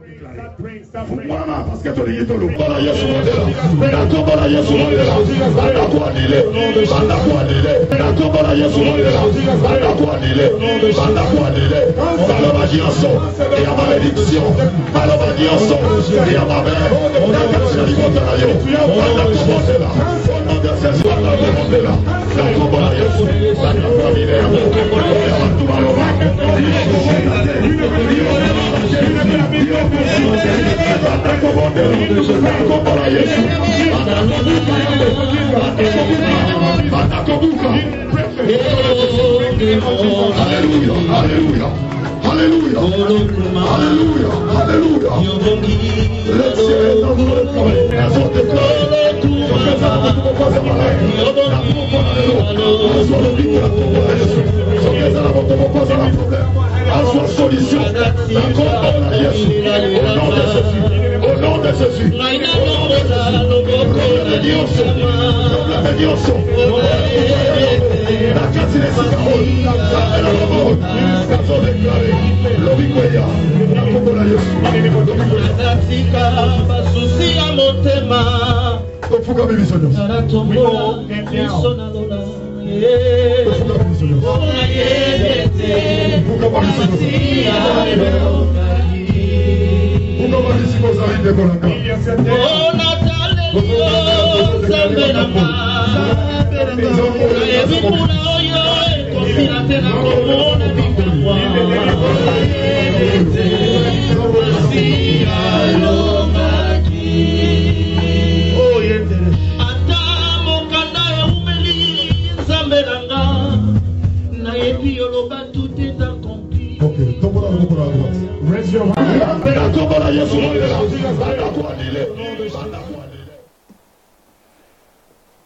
Voilà, parce que tu es tout le voilà, Yesu Mandela. D'accord, voilà, Yesu Mandela. D'accord, Adile. D'accord, Adile. D'accord, voilà, Yesu Mandela. D'accord, Adile. D'accord, Adile. Malheureusement, et à malédiction. Malheureusement, et à ma mère. D'accord, c'est la liberté à Dieu. D'accord, Mandela. D'accord, Mandela. D'accord, voilà, Yesu. D'accord, Adile. Alléluia, alléluia, alléluia, alléluia, alléluia. Le ciel est dans notre travail. Solution. Au nom de Jésus.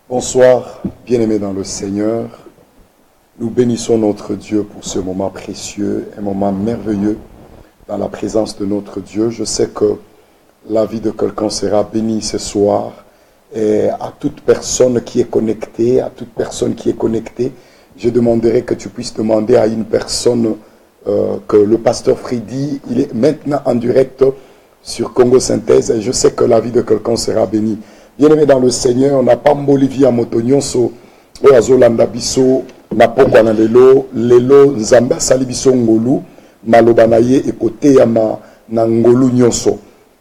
Bonsoir, bien-aimés dans le Seigneur. Nous bénissons notre Dieu pour ce moment précieux, un moment merveilleux dans la présence de notre Dieu. Je sais que la vie de quelqu'un sera bénie ce soir. Et à toute personne qui est connectée, je demanderai que tu puisses demander à une personne que le pasteur Freddy, il est maintenant en direct sur Congo Synthèse et je sais que la vie de quelqu'un sera bénie. Bien-aimé dans le Seigneur, on n'a pas Bolivie à Motonyonso, Oazolanda Biso, Napokwa na lelo, Nzamba Salibiso Ngolu, Malobanaye et côté Yama na Ngolu Nyonso.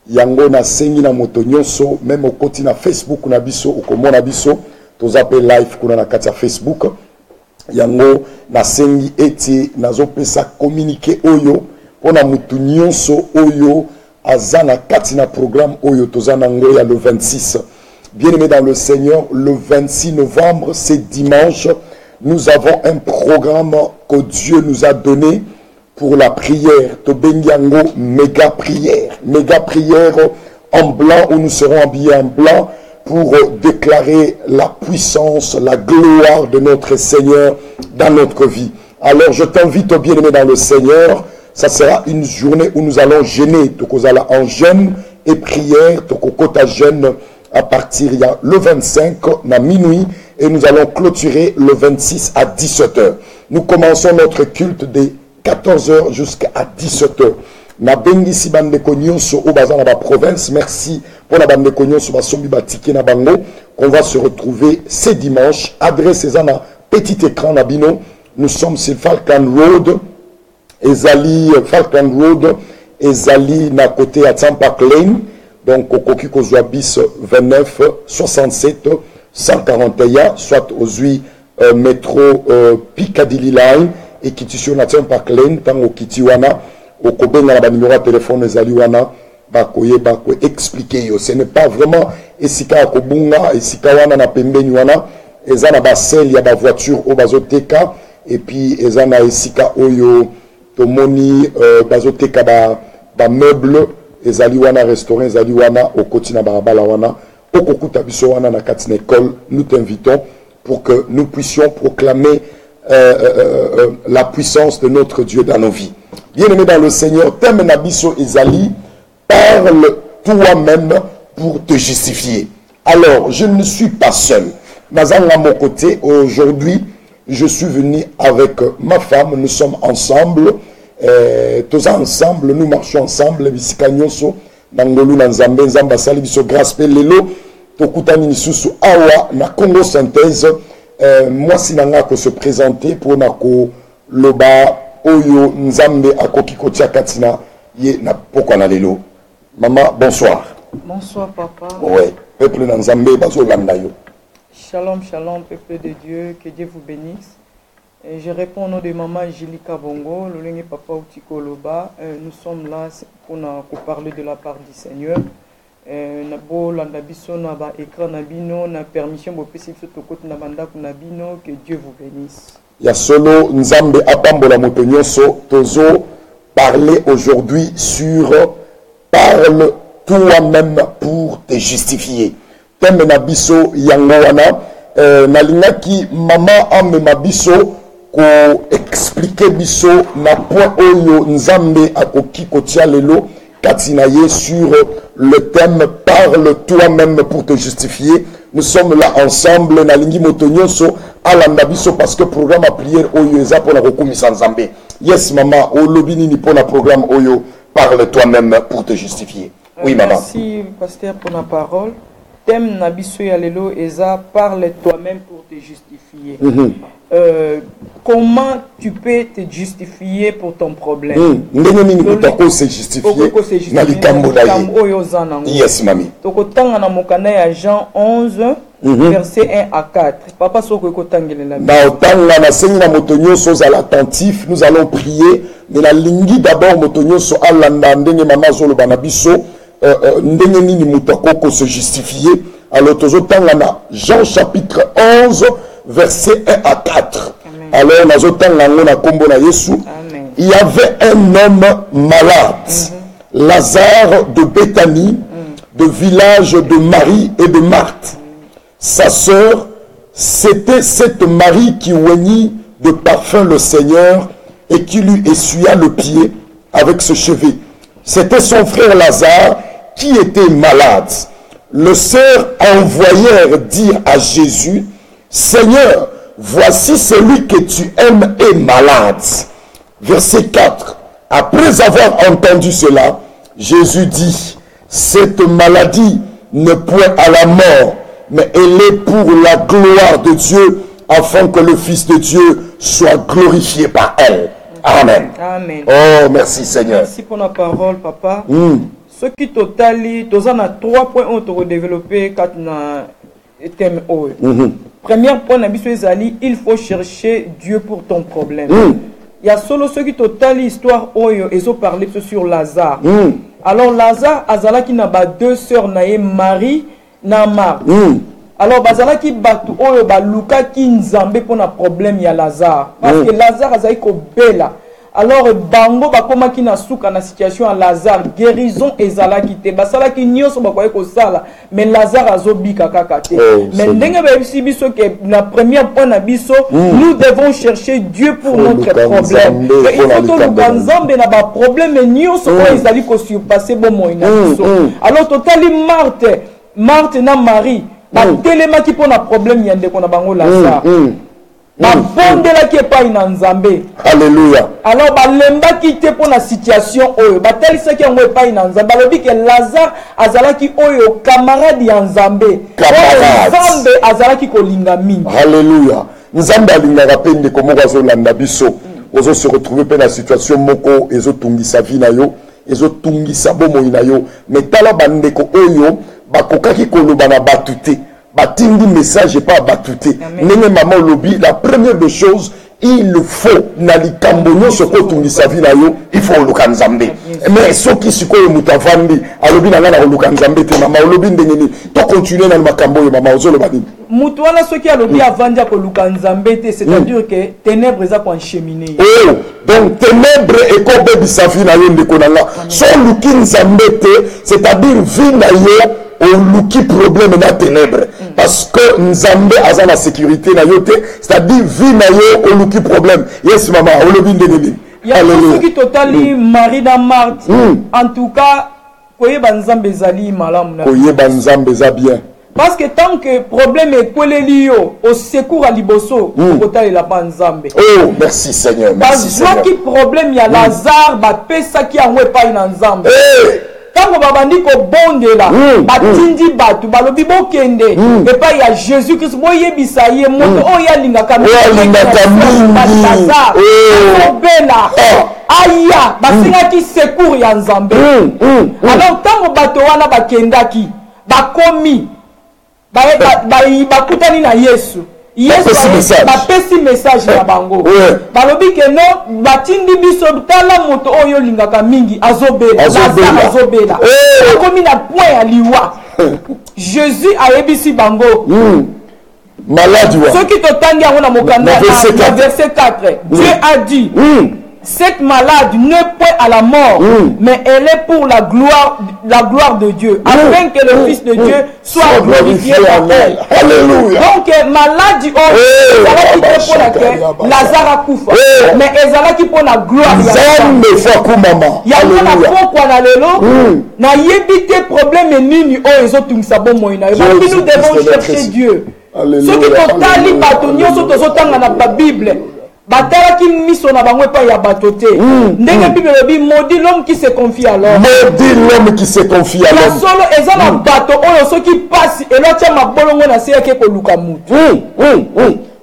Yango na sengi na Motonyonso, même au côté na Facebook na Biso, au Komona Biso, tous appels live kuna na katia Facebook. Yango na sengi eti nazo pesa communiquer oyo, pona mutu nyonso oyo azana kati na programme oyo tozana ngoya le 26. Bien-aimés dans le Seigneur, le 26 novembre, c'est dimanche, nous avons un programme que Dieu nous a donné pour la prière. Tobengiango, méga prière en blanc, où nous serons habillés en blanc pour déclarer la puissance, la gloire de notre Seigneur dans notre vie. Alors je t'invite, bien-aimés dans le Seigneur, ça sera une journée où nous allons jeûner, tokozala en jeûne et prière, tokokota jeûne à partir le 25 à minuit et nous allons clôturer le 26 à 17h. Nous commençons notre culte de 14h jusqu'à 17h. Na bengi si bandeko nyonso au bazan na province, merci pour la bandeko nyonso basombi batike na bango, qu'on va se retrouver ce dimanche. Adresse ezana petit écran na bino. Nous sommes sur Falcon Road. Ezali Falcon Road, Ezali na côté à Tampa Lane, donc au Koki Kozwa bis 29 67 141, soit aux métro Piccadilly Line et qui sur na Tampa Lane, tant au Kitiwana, au Kobenga na numéro de téléphone Ezali wana, bakoye bako expliquer. Ce n'est pas vraiment esika kobunga, esika wana na pembeni wana, ezana basel ya ba voiture au bazoteka et puis ezana esika oyo tomoni bazoteka ba meuble ezali wana restaurant ezali wana okoti na barabala wana okokuta biso wana na kati na école. Nous t'invitons pour que nous puissions proclamer la puissance de notre Dieu dans nos vies. Bien-aimé dans le Seigneur, thème na biso ezali, parle toi-même pour te justifier. Alors, je ne suis pas seul. Nazanga à mon côté aujourd'hui. Je suis venu avec ma femme, nous sommes ensemble tous ensemble, nous marchons ensemble, bisika nyonso, nangolu na nzambe, nzamba sali biso grâce pe lelo, tokutani nisusu awa na Congo Synthèse, moi sinanga ko se présenter pour nako loba oyo nzambe akoki kotia katina ye na poko na lelo. Maman, bonsoir. Bonsoir papa. Ouais, peuple na nzambe bazo landa yo. Shalom, shalom, peuple de Dieu, que Dieu vous bénisse. Et je réponds au nom de maman Jilika Bongo, le papa Outiko Loba. Nous sommes là pour parler de la part du Seigneur. Nabo landabiso na ba écran nabino na permission bo pesi biso tokoti na bandako nabino, que Dieu vous bénisse. Ya solo nzambe apambola moto nyonso tozo parler aujourd'hui sur parle toi-même pour te justifier. Thème na biso yango wana nalingaki mama amema biso ko expliquer biso na point oyo nzambe akoki kotia lelo katina ye sur le thème parle toi-même pour te justifier. Nous sommes là ensemble nalingi moto nyonso alanda biso parce que programme à prière oyo eza pour la rekomisa nzambe. Yes maman, olobi nini pour la programme oyo parle toi-même pour te justifier. Oui maman. Merci pasteur pour la parole. Thème nabiso ya lelo eza parle toi-même pour te justifier. Comment tu peux te justifier pour ton problème? Ndenge nini kutako se justifier na likambo na ye. Yes mami. Tokotanga na mokanda ya Jean 11 verset 1 à 4. Papa soko kotangele la. Na otanga na sengi na moto nyonso za l'attentif, nous allons prier. Mais la lingi d'abord moto nyonso alanda ndenge mama zolo bana biso ndenge nini mutako se justifier. Alors tozotanga na Jean chapitre 11 verset 1 à 4. Alors, il y avait un homme malade, Lazare de Béthanie, de village de Marie et de Marthe. Sa sœur, c'était cette Marie qui oignit de parfum le Seigneur et qui lui essuya le pied avec ce chevet. C'était son frère Lazare qui était malade. Les sœurs envoyèrent dire à Jésus, Seigneur, voici celui que tu aimes est malade. Verset 4. Après avoir entendu cela, Jésus dit, cette maladie n'est point à la mort, mais elle est pour la gloire de Dieu, afin que le Fils de Dieu soit glorifié par elle. Amen. Amen. Oh, merci Seigneur. Merci pour la parole, papa. Ce qui totali, tu as 3 points où tu as développé 4 thèmes. Premier point, il faut chercher Dieu pour ton problème. Il y a solo ceux qui total histoire oyo ils ont parlé sur Lazare. Alors Lazare azala qui n'a pas 2 sœurs naé Marie na Marthe. Alors bazala qui batu oyo ba luka ki nzambe pour na problème ya Lazare parce que Lazare azali ko bela. Alors bango bakoma ki na suka na situation à Lazare guérison ezala ki te basala ki nyonso bakoye ko sala mais Lazare azobika kaka te. Mais ndenge ba biso que la première point na biso nous devons chercher Dieu pour notre problème. Il faut que nous nzambe na ba problème nyonso ko ezali ko surpasser bon moina biso. Alors totali Marthe na Marie ba telema ki pour na problème yande ko na bango Lazare. Bondela qui est pas une nzambe. Alléluia. Alors balemba qui était pour la situation oyo batel ce qui est pas une nzambe balobi que Lazare azala ki oyo camarade ya nzambe. Nzambe azala ki kolinga mingi. Alléluia. Nzambe alinga rapende komo bazo landa biso. Ozo se retrouver pe na situation moko ezo tungisa vie na yo, ezo tungisa bomo na yo. Mais tala bandeko oyo bakokaki koloba na batute. Batindi message et pas batouté. Nene maman lobby, la première des choses, il faut nali kambonyo ce que tu sa vie là yo, il faut le kanzambe. Mais ce qui se koyo mutavandi, alobi na ngana le kanzambe te maman lobby ndengeni. To continuer na makambo yo maman ozo le badi. Mutuana ce qui a lobby avanja ko lukanzambe te, c'est-à-dire que ténèbres za ko encheminer. Oh, donc ténèbres et ko bebi sa vie na yo ndeko nanga. So lukinzambe te, c'est-à-dire vie na yo oluki problème na ténèbres parce que nzambe aza la sécurité na yote c'est-à-dire vie na yo oluki problème. Yes maman olobi ndengeni. Il y a ceux qui totali Marie na Marthe. En tout cas koyeba nzambe zali malamu na. Koyeba nzambe za bien. Parce que tant que problème est lié au secours à Liboso, il a pas Nzambe. Oh, merci Seigneur. Merci Seigneur. Qui problème il y a Lazare, ça qui a pas une Nzambe. Quand babandi ko bondela batindi batu balobi bokende et pas il y a Jésus Christ boye bisaye moto oya lingaka bela aya basinga ki secours ya Nzambe. Alors tant bato wana bakendaki bakomi bakutani na Yesu bapesi message na bango balobi ke no batindi biso tala moto oyo lingaka mingi azobela akomi na point ya liwa. Jésus ayebisi bango malade wa soki totangi yango na mokanda na verset 4 Dieu a dit cette malade n'est point à la mort, mais elle est pour la gloire de Dieu, afin que le Fils de Dieu soit glorifié par elle. Alléluia. Donc, malade, Lazare a koufa, mais elle qui pour la gloire. Il y a un na yebite problème nini o ezotumisa bomoina. Nous devons chercher Dieu. Ce qui totali batonio sotozotanga na Bible. Batalaki miso na bango pa ya batote. Ndenge Bible lobi maudit l'homme qui se confie à l'homme. Maudit l'homme qui se confie à l'homme. Solo eza na bato oyo soki passe et l'autre mabolongo na se yake ko luka mutu.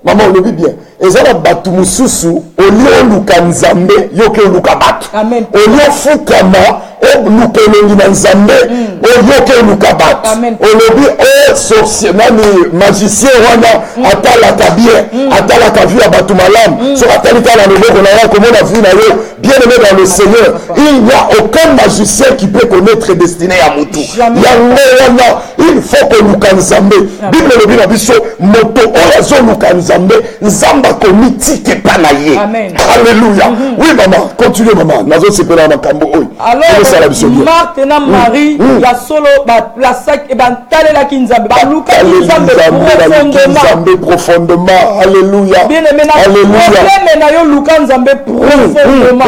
Maman lobi bien. Eza na bato mususu olio luka Nzambe yoke luka bato. Amen. Olio fukama o luka longi na Nzambe oyoke luka bato. Amen. Olobi o sorcier nani magicien wana atalaka bien atalaka vu ya bato malamu so atalika na loboko na yo komona vu na yo bien aimé dans le Seigneur. Il n'y a aucun magicien qui peut connaître destinée à mutu. Il faut que luka Nzambe. Bible lobi na biso moto oyo zo luka Nzambe Nzamba komiti ke panaye. Amen. Alléluia. Oui maman, continue maman. Nazo sepela makambo oyo. Alors Marthe na Marie ya solo ba plaçak et ban talela ki Nzambe ba luka Nzambe profondément. Alléluia. Bien aimé na problème na yo luka Nzambe profondément.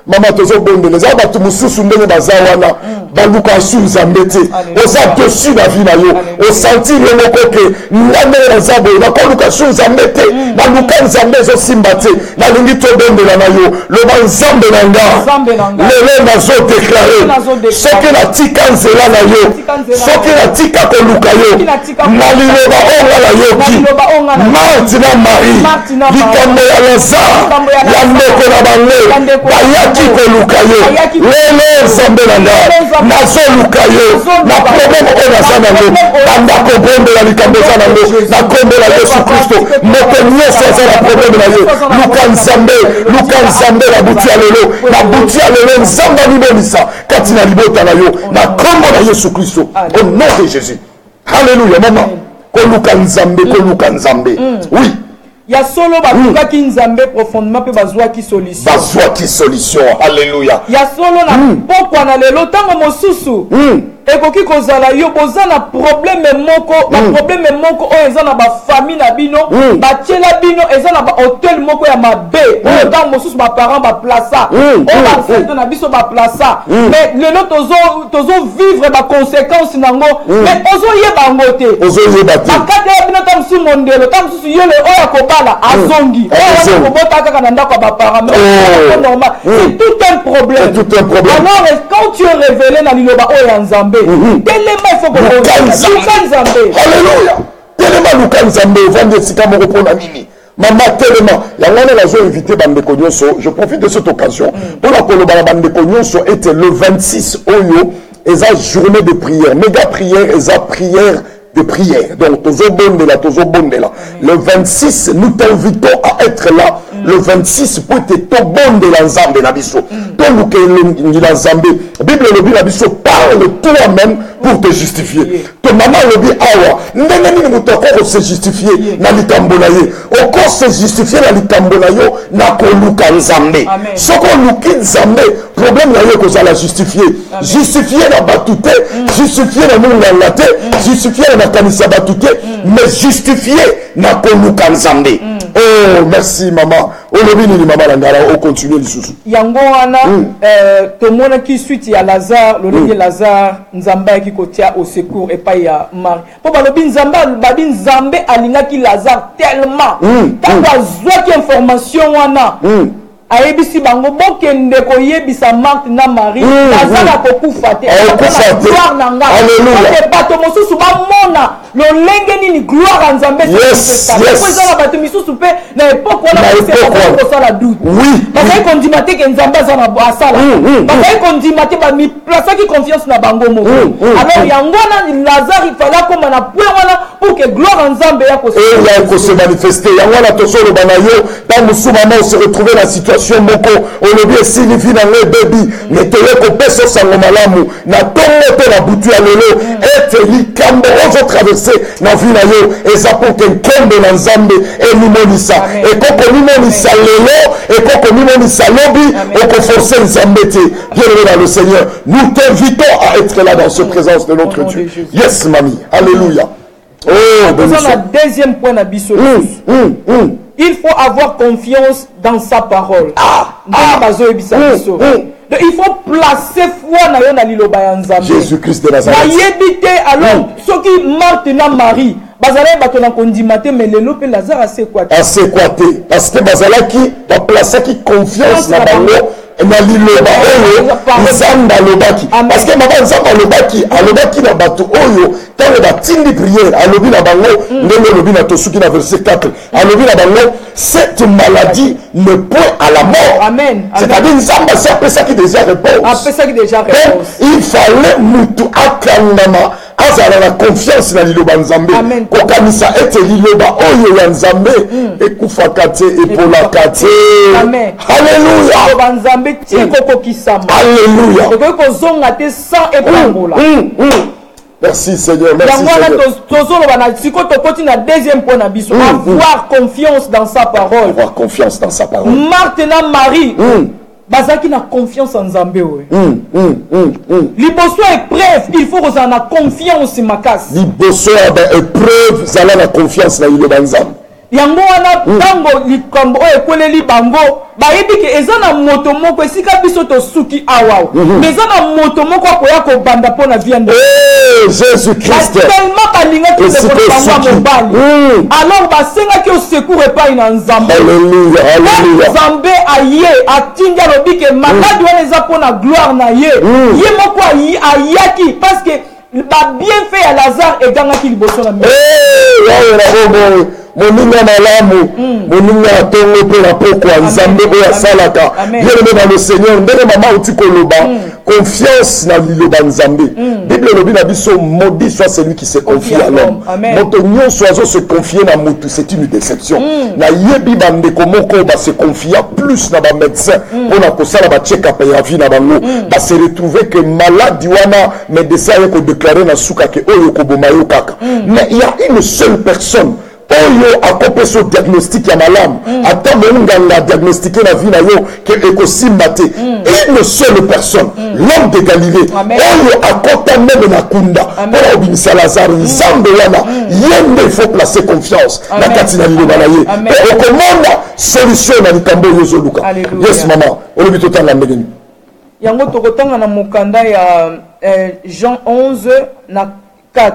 Mama tozo bonde les abatu mususu ndenge bazawana baluka su Nzambe te oza dessus la vie na yo o sentir le mokoke ngane na Nzambe na ko luka su Nzambe te baluka Nzambe zo simba te na lingi to bonde na yo le Nzambe na nga le nazo déclarer ce que la tika nzela na yo ce que la tika ko luka yo na liloba onga la yo ki Marthe na Marie likambo ya Lazare ya ndeko na bango bayaki koluka yo lelo Nzambe na nga nazoluka yo na problème oyo naza nango banda kobondela likambo eza nango nakombela Yesu Kristo moto nyonso aza na problème na yo luka Nzambe na buti ya lelo na buti ya lelo Nzambe alibonisa kati na libota na yo na kombo na Yesu Kristo au nom de Jésus. Alléluia maman koluka Nzambe oui. Ya solo balukaki Nzambe profondément pe bazwa ki solution. Alléluia. Ya solo na pokwa na lelo tango mosusu ekoki kozala yo boza na problème moko oyo eza na ba famille na bino batiela bino eza na ba hôtel moko ya mabe oyo tango mosusu ba parents ba plaça oyo ba fête na biso ba plaça mais lelo tozo vivre ba conséquences nango mais ozo yeba ngote bakate ya bino tango su mondelo tango su yele oyo akobala azongi oyo akobota kaka na ndako ba parents mais normal c'est tout un problème. Alors quand tu es révélé na liloba oyo ya Nzambe telema il faut que Alléluia. Telema luka Nzambe vendre sika moko pona nini. Maman tellement yango na zo invité bandeko nyonso. Je profite de cette occasion pour la koloba bandeko nyonso était le 26 oyo eza journée de prière. Méga prière eza prière de prière. Donc tozo bondela. Le 26 nous t'invitons à être là. Le 26 pour te bondela Nzambe na biso. Donc la Nzambe Bible le dit la biso parle toi-même pour te justifier. Ton maman le dit awa ndenge nini mutoko se justifier na likambo na ye. Oko se justifier na likambo na yo na koluka Nzambe. Soko luki Nzambe problème na yo ko za la justifier. Justifier na batute, justifier na munga ngate, justifier na kanisa batute, mais justifier na koluka Nzambe. Oh, merci maman. Olobi ni maman Langara, on continue lisusu. Yango wana tomona ki suite ya Lazare, le Lazare Nzamba ki kotia au secours et pas ya Marie. Po balobi Nzamba babi Nzambe alinga ki Lazare tellement. Tant azwa ki information wana. Aebisi bango bokende koyebisa Marthe na Marie Lazare akokufa te. Gloire na nga. Alléluia. Bato mosusu ba mona lolenge nini gloire Nzambe yes. Kwa bato misusu pe na époque wana ko sala doute. Oui. Parce qu'on dit maté que Nzambe za na asala. Parce qu'on dit maté ba mi place qui confiance na bango moko. Alors yango na Lazare il fallait comme na point wana pour que gloire Nzambe ya ko se manifester. Yango na tosolo banayo dans musuma on se retrouver dans la situation moko on le bien signifie dans le baby mais te ko peso sango malamu na tongo te na butu ya lelo et li kambo ozo traverser na vie na yo et ça pour que kembe na Nzambe et limonisa et koko limonisa lelo et koko limonisa lobi on ko forcer Nzambe te bien-aimé dans le Seigneur nous t'invitons à être là dans ce présence de notre Dieu. Yes mamie, alléluia. Oh, la deuxième point na biso. Il faut avoir confiance dans sa parole. Il faut placer foi na yo na liloba ya Nzambe. Jésus-Christ de Nazareth. Ayebite alors ceux qui Marthe na Marie bazala bato na kondimate mais lelo pe Lazare assez quoi parce que bazala qui va placer qui confiance na bango na liloba oyo Nzambe alobaki parce que mama Nzambe alobaki na bato oyo tant batindi prière alobi na bango ndenge lobi na tosuki na verset 4 alobi na bango cette maladie ne point à la mort. Amen. C'est-à-dire Nzambe ça qui déjà réponse. Il fallait mutu akangama azala na confiance na liloba Nzambe kokanisa ete liloba oyo ya Nzambe ekufaka te epolaka te. Amen. Alléluia. Nzambe tiko kisama. Alléluia. Ko zonga te sans epambola. Merci Seigneur, merci Seigneur. Deuxième point avoir confiance dans sa parole. Avoir confiance dans sa parole. Marthe na Marie. Bazaki na confiance en Nzambe. Liboso épreuve, il faut qu'on a confiance en makas. Liboso épreuve, zala na confiance na liloba Nzambe. Yango wana tango likambo ekoleli bango bayebi ke eza na moto moko esika biso to suki awa mais eza na moto moko akoya ko banda pona viande Jésus Christ tellement balinga ki se ko mobali alors basenga ki au secours epai na Nzambe. Alléluia, alléluia. Nzambe aye atinga lobi ke malade wana eza pona gloire na ye ye moko ayaki parce que ba bien fait à Lazare et ganga ki liboso na moninga malamu moninga tongo pe na pokwa Nzambe oya salaka bien-aimé dans le Seigneur ndenge mama uti koloba confiance na liloba Nzambe Bible lobi na biso maudit soit celui qui se confie à l'homme moto nyonso azo se confier na mutu c'est une déception na yebi bandeko moko ba se confier plus na ba médecin pona kosala ba check up ya vie na bango ba se retrouver que malade wana médecin ko déclarer na suka ke oyo ko bomayo kaka mais il y a une seule personne oyo akope so diagnostic ya malamu ata nganga diagnostiquer la vie na yo ke ekosimba te une seule personne l'homme de Galilée oyo akota même na kunda pour obinisa Lazare Nzambe wana yende il faut placer confiance na kati na liloba na ye et okomona solution na likambo yo zoluka. Yes maman olobi totanga ndenge yango tokotanga na mokanda ya Jean 11 na 4.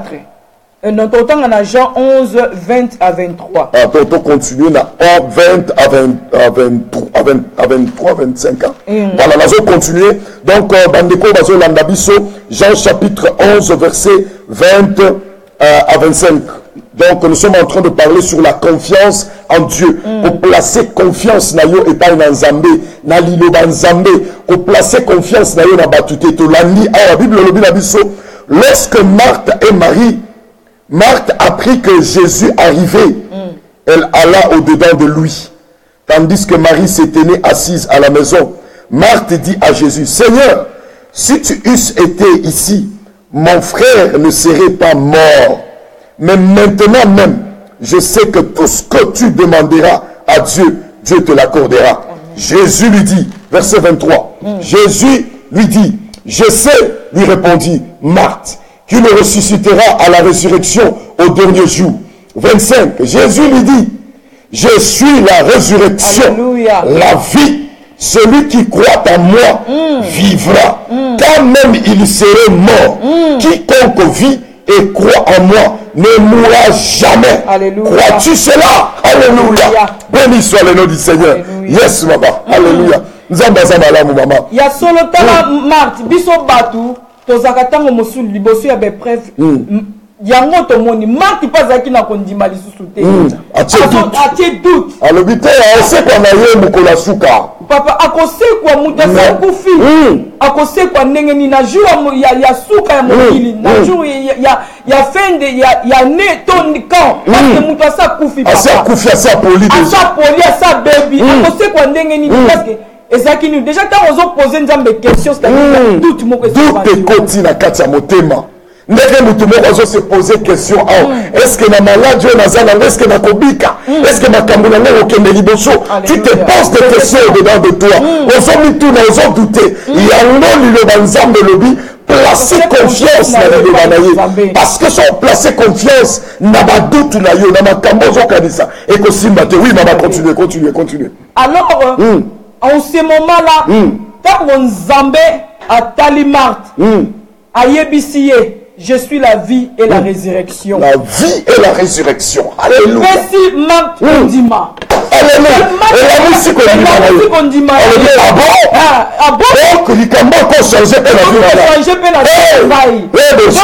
Nous avons Jean 11, 20 à 23. On continue dans 20 à 23, 25 ans. Voilà, nous allons continuer. Donc, Bandeko Bazo Landabiso, Jean chapitre 11, verset 20 à 25. Donc, nous sommes en train de parler sur la confiance en Dieu. Pour placer confiance na yo et pas dans Nzambe, na liloba Nzambe. Pour placer confiance na yo na batute to landi. La Bible le dit Nabiso, lorsque Marthe et Marie Marthe apprit que Jésus arrivait, elle alla au-dedans de lui, tandis que Marie se tenait assise à la maison. Marthe dit à Jésus, Seigneur, si tu eusses été ici, mon frère ne serait pas mort. Mais maintenant même, je sais que tout ce que tu demanderas à Dieu, Dieu te l'accordera. Jésus lui dit, verset 23, Jésus lui dit, je sais, lui répondit Marthe, qui le ressuscitera à la résurrection au dernier jour. 25. Jésus lui dit, Je suis la résurrection, Alléluia. la vie. Celui qui croit en moi vivra. Quand même il serait mort. Quiconque vit et croit en moi ne mourra jamais. Alléluia. Crois-tu cela? Alléluia. Béni soit le nom du Seigneur. Alléluia. Yes, maman. Alléluia. Nous avons besoin de maman. Il y a solo tala Marthe, biso batu, tozaka tango mosul liboso ya bepreuve. Yango to moni Marthe pazaki na kondima lisusu te. Atie doute. Alobite ose kwa na ye mukola suka. Papa akosekwa muta sa kufi. Akosekwa ndenge ni na jour ya suka ya mokili, na jour ya fin de ya ne ton camp. Parce que muta sa kufi papa. Asa kufi asa poli. Asa poli asa baby. Akosekwa ndenge ni parce que ezaki ni déjà quand on pose nzambe question c'est-à-dire doute moko doute koti na kati ya motema. Ndenge mutu moko se poser question est-ce que na malade ou na zana est-ce que na kobika est-ce que makambo na ngo okende liboso tu te poses des questions dedans de toi ozomi tu na ozo douter yango liloba nzambe lobi placer confiance na liloba na ye parce que sans placer confiance na ba doute na yo na makambo ozokanisa ekosimba te. Oui maman, continue. Alors en ce moment là quand mon nzambe atali Marthe ayebisiye je suis la vie et la résurrection. La vie et la résurrection. Alléluia. Merci Marthe Kondima. Alléluia. Et la musique Kondima. Ah bon? Ah bon? Donc, likambo ko changer pe la vie. Changer pe la vie. Petit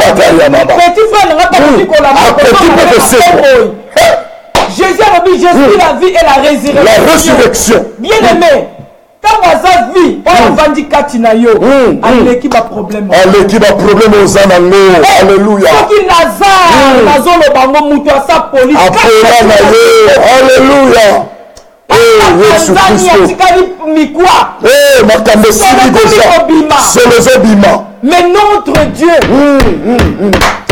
frère n'a pas pu collaborer. Jésus a dit je suis la vie et la résurrection. La résurrection. Bien aimé. Quand on a vie, on a vendu Katina yo. L'équipe a problème. L'équipe a problème aux anango. Alléluia. Qui Lazare, Nazolo bango muto sa police. Alléluia. Yesu Christ. Makambo sili déjà. C'est le Zobima. Mais notre Dieu.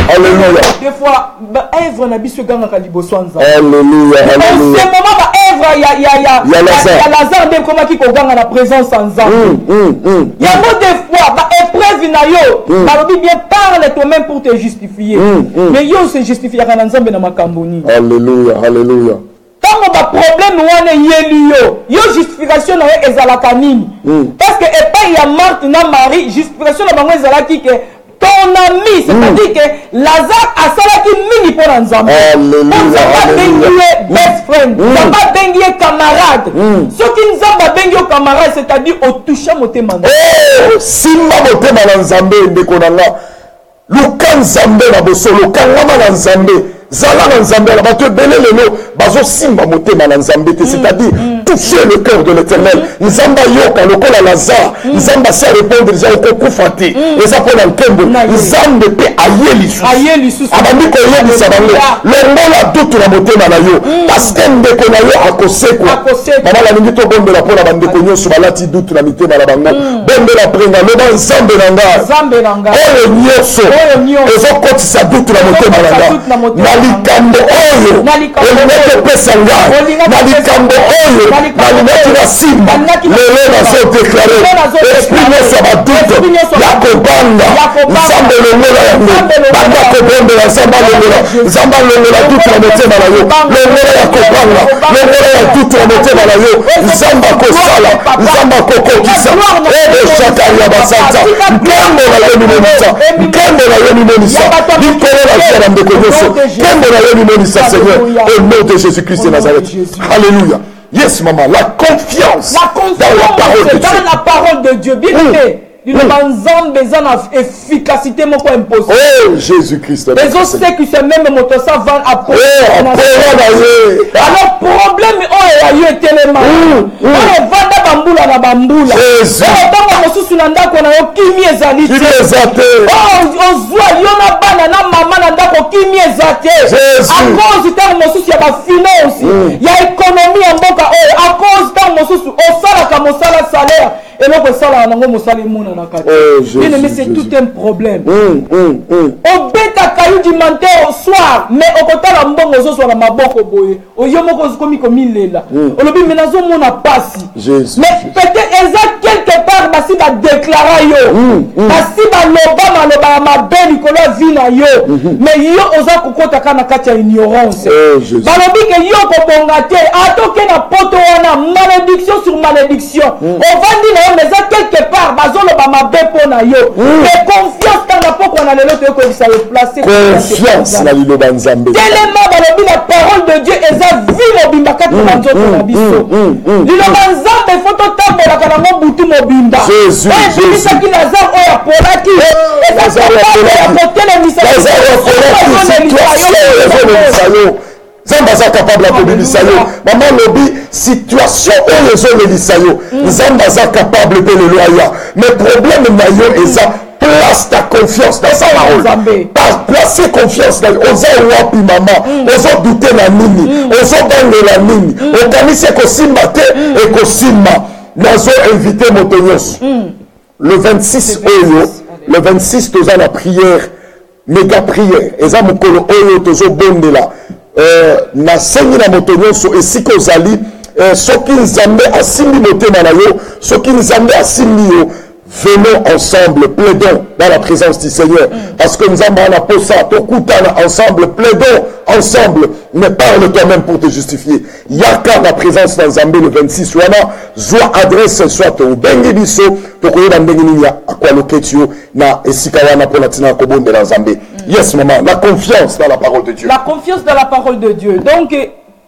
Alléluia. Des fois, œuvre n'a biso ganga kaliboso nza. Alléluia. En ce moment, œuvre il y a Lazare de comment qui ko ganga na présence nza. Il y a mot des fois, épreuve na yo, balobi bien parle toi-même pour te justifier. Mais yo se justifier kana nzambe na makamboni. Alléluia. Alléluia. Tant que problème wana yeli yo justification na ezalaka nini? Parce que et pas y a Marthe na Marie, justification na bango ezalaki que ton ami, c'est-à-dire que Lazare a salaki mini pour Nzambe. Nzamba bengiye best friend, Nzamba bengiye camarade. Ce qui Nzamba bengiye camarade, c'est-à-dire au toucher motema. Simba motema na Nzambe ndeko nanga. Luka Nzambe na boso, luka ngama na Nzambe. Zala na Nzambe la bato belé lelo bazo simba motema na Nzambe, c'est-à-dire toucher le cœur de l'Éternel. Nzamba yoka lokola Lazare, Nzamba sa répondre déjà au kokufate. Et ça pour l'entemble, Nzambe pe ayeli sus. Abandi ko yeli sabango. Longola doute na motema na yo. Parce que ndeko na yo akosekwa. Mama la mingi to bombe la pona bande ko nyoso balati doute na mitema na bango. Bombe la prenga loba Nzambe nanga. Oyo nyoso. Ezo kotisa doute na motema na nga. Likambo oyo olingaki opesa ngai na likambo oyo nalingaki na simba lelo nazodeklare esprit nyonso ya badute ya kobanga nzambe longola yango banda kobombela nzambe alongola nzambe alongola dute na motema na yo longola ya kobanga longola ya dute na motema na yo nzambe akosala nzambe akokokisa ebeshakari ya basanta nkambo na yo mimonisa nkambo na yo mimonisa likolo na zia na ndeko nyonso Seigneur, au nom de Jésus-Christ de Nazareth. Alléluia. Yes, maman, la confiance dans la parole de Dieu. Bien aimé. Il y a une efficacité imposée. Oh, Jésus-Christ. Les autres c'est que c'est même mon ça va apporter. Alors, problème, il y a eu tellement. On est vanda bamboula na bamboula. Jésus. On est dans la qu'on a kimi ezali. Oh, ozwa yona bana na maman na ndako kimi ezate. À cause de mosusu il y a la finance, il y a économie en boka. À cause de mosusu, au sala comme au sala salaire. Et là, c'est tout un problème. On bête à caillou du matin au soir, mais au côté la mbongo zo soit la maboko boye. Au yomoko komi comme il est là. On le dit mais nazo mon a passé. Mais peut-être exact quelque part part basi badeklara yo basi baloba maloba mabe likolo ya vi na yo mais yo oza kokotaka na kati ya ignorance balobi ke yo kobonga te atoke na poto wana malédiction sur malédiction ovandi na yo mais eza quelque part bazoloba mabe mpo na yo mais confiance tanga poko na lelo toyokolisa yo place confiance na liloba nzambe telema balobi la parole de Dieu eza vi mobimba kati na nzoto na biso liloba nzambe fo totambolaka nango butu mobimba oyo ebibisaki lazare oyo apolaki eza kapable ya kotelemisa yo nzambe aza capable ya kobimisa yo mama lobi situation oyo ezolelisa yo nzambe aza capable mpe lelo aya mais problème na yo eza place ta confiance dans sa parole. Placez confiance dans oza wapi mama, oza douter na nini, oza bangela nini, okanisi kosimba te et kosimba. Nazo invité Motonyos. Le 26 oyo, le 26 toza la prière, méga prière. Eza mokolo oyo tozo bondela. Na sengi na Motonyos esika ozali soki nzambe asimbi motema na yo, soki nzambe asimbi yo. Venons ensemble, plaidons dans la présence du Seigneur. Parce que nous avons un aposa, tokutana ensemble, plaidons ensemble. Mais parle toi-même pour te justifier. Yaka la présence dans Zambé le 26. Wana, soit adresse, soit au bengi biso, tokoye na bengi niya, akwa loketio, na esikawana pour la tina kobonde dans Zambé. Yes, maman, la confiance dans la parole de Dieu. La confiance dans la parole de Dieu. Donc,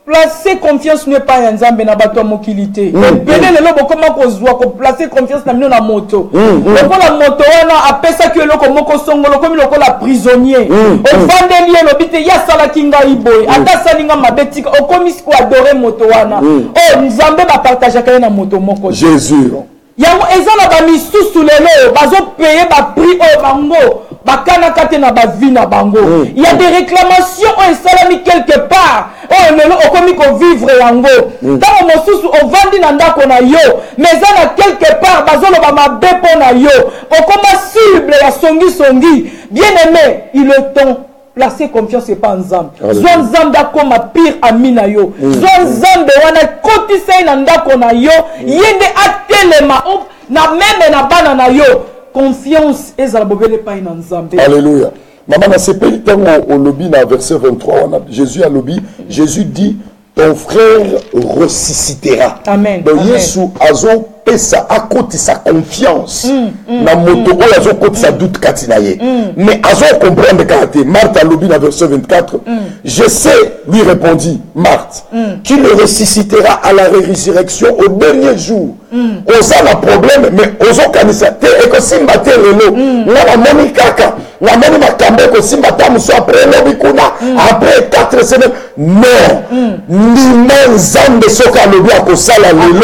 placer confiance n'est pas un nzambe na bato mokilité. Pele lelo bokoma kozwa ko placer confiance na mino na moto. Lokola moto wana apesa ki loko moko songolo komi lokola prisonnier. Ofandeli lobite ya sala kinga iboy. Ata salinga mabetika okomisi ko adorer moto wana. Oh nzambe ba partager kaya na moto moko. Jésus. Yango ezala ba misusu lelo bazo payer ba prix o bango. Bakana kate na ba vie na bango. Il y a des réclamations au salami quelque part. Oh lelo okomi ko vivre yango. Tango mosusu ovandi na ndako na yo, mais ana quelque part bazolo ba mabe po na yo. Okoma cible ya songi songi. Bien aimé, il est temps placer confiance et pas en Nzambe. Zon Nzambe akoma pire ami na yo. Zon Nzambe wana kotisa na ndako na yo, yende atelema na meme na bana na yo. Confiance et zalabobele pa ina Nzambe. Alléluia. Maman na sepeli tango au lobby na verset 23 Jésus a lobby, Jésus dit ton frère ressuscitera. Amen. Donc Yesu azo pesa akoti sa confiance na moto oyo azo koti sa doute katinaye. Mais azo comprendre kate Marthe a lobby na verset 24. Je sais, lui répondit Marthe, tu le ressusciteras à la résurrection au dernier jour. Oza na problème mais ozo kanisa te ekosimba te lelo. Na moni kaka, na moni makambe ekosimba ta muso après lobi kuna après 4 semaines. Non. Ni nzambe soka lobi akosala lelo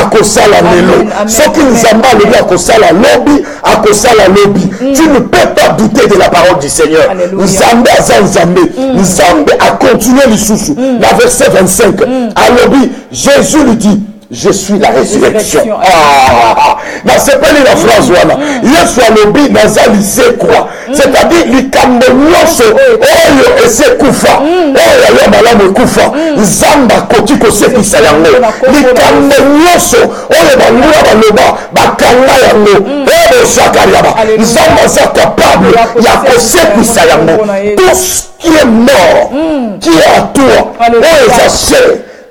akosala lelo. Soki nzambe lobi akosala lobi akosala lobi. Tu ne peux pas douter de la parole du Seigneur. Nzambe aza nzambe. Nzambe a continué lisusu. La verset 25. A lobi Jésus lui dit je suis la résurrection. Mais c'est pas la phrase wana. Yesu alobi nazali se quoi. C'est-à-dire likambo nyonso oyo ese kufa. Oyo ya malamu kufa. Nzamba koti ko sekisa yango. Likambo nyonso oyo bangula baloba bakanga yango. Oyo shakariaba. Nzamba sa capable ya ko sekisa yango. Tout ce qui est mort, qui est à toi, oyo zaché.